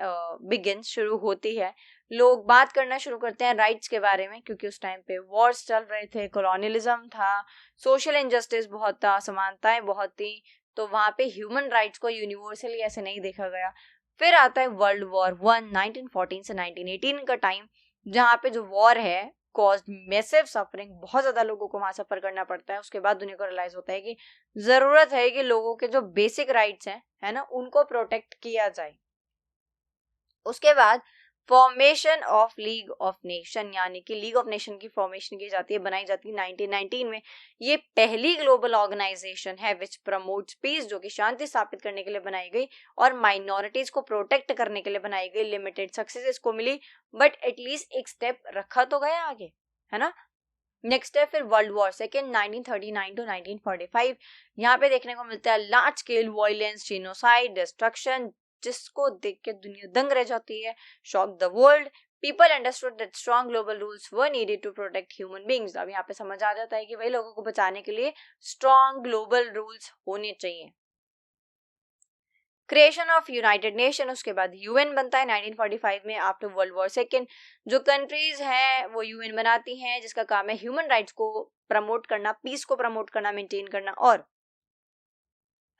Speaker 1: बिगिन शुरू होती है. लोग बात करना शुरू करते हैं राइट्स के बारे में, क्योंकि उस टाइम पे वॉर्स चल रहे थे, कॉलोनियलिज्म था, सोशल इनजस्टिस बहुत था, असमानताएं बहुत थी. तो वहां पे ह्यूमन राइट्स को यूनिवर्सली ऐसे नहीं देखा गया। फिर आता है वर्ल्ड वॉर 1 1914 से 1918 का टाइम, जहाँ पे जो वॉर है कॉज्ड मैसिव सफरिंग, बहुत ज्यादा लोगों को वहां सफर करना पड़ता है। उसके बाद दुनिया को रियलाइज होता है कि जरूरत है कि लोगों के जो बेसिक राइट्स हैं, है ना, उनको प्रोटेक्ट किया जाए। उसके बाद formation of league of nation, यानी कि लीग ऑफ नेशन की फॉर्मेशन की जाती है, बनाई जाती है 1919 में। ये पहली ग्लोबल ऑर्गेनाइजेशन है विच प्रमोट्स पीस, जो कि शांति स्थापित करने के लिए बनाई गई और माइनॉरिटीज को प्रोटेक्ट करने के लिए बनाई गई। लिमिटेड सक्सेस इसको मिली, बट एटलीस्ट एक स्टेप रखा तो गया आगे, है ना। नेक्स्ट है फिर वर्ल्ड वॉर सेकेंड 1939 टू 1945। यहाँ पे देखने को मिलता है large scale violence, genocide, destruction, जिसको देख के दुनिया दंग रह जाती है। Shock the world, people understood that strong global rules were needed to protect human beings. अब यहाँ पे समझ आ जाता है कि वही लोगों को बचाने के लिए स्ट्रॉन्ग ग्लोबल रूल्स होने चाहिए। क्रिएशन ऑफ यूनाइटेड नेशन, उसके बाद यूएन बनता है 1945 में आफ्टर वर्ल्ड वॉर सेकेंड। जो कंट्रीज हैं वो यूएन बनाती हैं, जिसका काम है ह्यूमन राइट्स को प्रमोट करना, पीस को प्रमोट करना, मेंटेन करना। और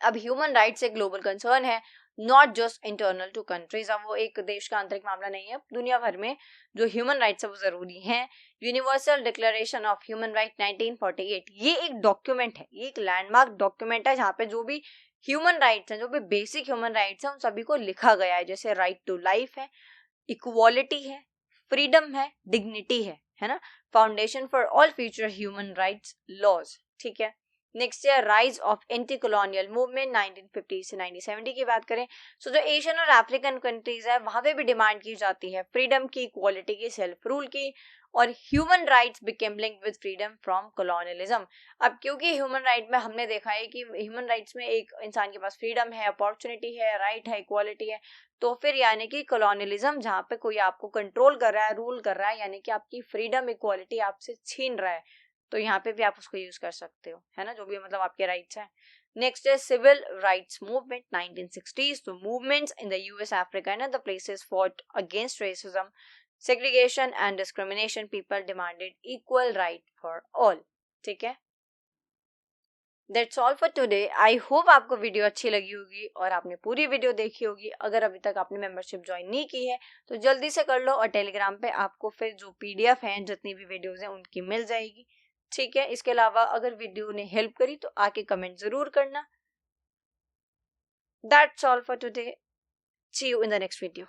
Speaker 1: अब ह्यूमन राइट्स एक ग्लोबल कंसर्न है, not just internal to countries. अब वो एक देश का आंतरिक मामला नहीं है, दुनिया भर में जो ह्यूमन राइट्स है वो जरूरी हैं। Universal declaration of human right 1948, ये एक डॉक्यूमेंट है, ये एक लैंडमार्क डॉक्यूमेंट है, जहाँ पे जो भी ह्यूमन राइट्स हैं, जो भी बेसिक ह्यूमन राइट्स हैं, उन सभी को लिखा गया है। जैसे राइट टू लाइफ है, इक्वालिटी है, फ्रीडम है, डिग्निटी है ना, foundation for all future human rights laws, ठीक है। नेक्स्ट है rise of anti colonial movement 1950 से 1970 की बात करें, सो जो एशियन और अफ्रीकन कंट्रीज है वहां पे भी डिमांड की जाती है फ्रीडम की, इक्वालिटी की, सेल्फ रूल की, और human rights became linked with freedom from colonialism. अब क्योंकि ह्यूमन राइट में हमने देखा है कि ह्यूमन राइट्स में एक इंसान के पास फ्रीडम है, अपॉर्चुनिटी है, राइट है, इक्वालिटी है, तो फिर यानी कि कॉलोनियलिज्म जहाँ पे कोई आपको कंट्रोल कर रहा है, रूल कर रहा है, यानी कि आपकी फ्रीडम, इक्वालिटी आपसे छीन रहा है, तो यहाँ पे भी आप उसको यूज कर सकते हो, है ना, जो भी मतलब आपके राइट्स हैं। नेक्स्ट है सिविल राइट्स मूवमेंट 1960s, तो movements in the US, Africa and other places fought against racism, segregation and discrimination. People demanded equal right for all, ठीक है। That's all for today. I hope आपको वीडियो अच्छी लगी होगी और आपने पूरी वीडियो देखी होगी। अगर अभी तक आपने मेंबरशिप ज्वाइन नहीं की है तो जल्दी से कर लो, और टेलीग्राम पे आपको फिर जो पीडीएफ हैं, जितनी भी वीडियोस हैं, उनकी मिल जाएगी, ठीक है। इसके अलावा अगर वीडियो ने हेल्प करी तो आके कमेंट जरूर करना। That's all for today. See you in the next video.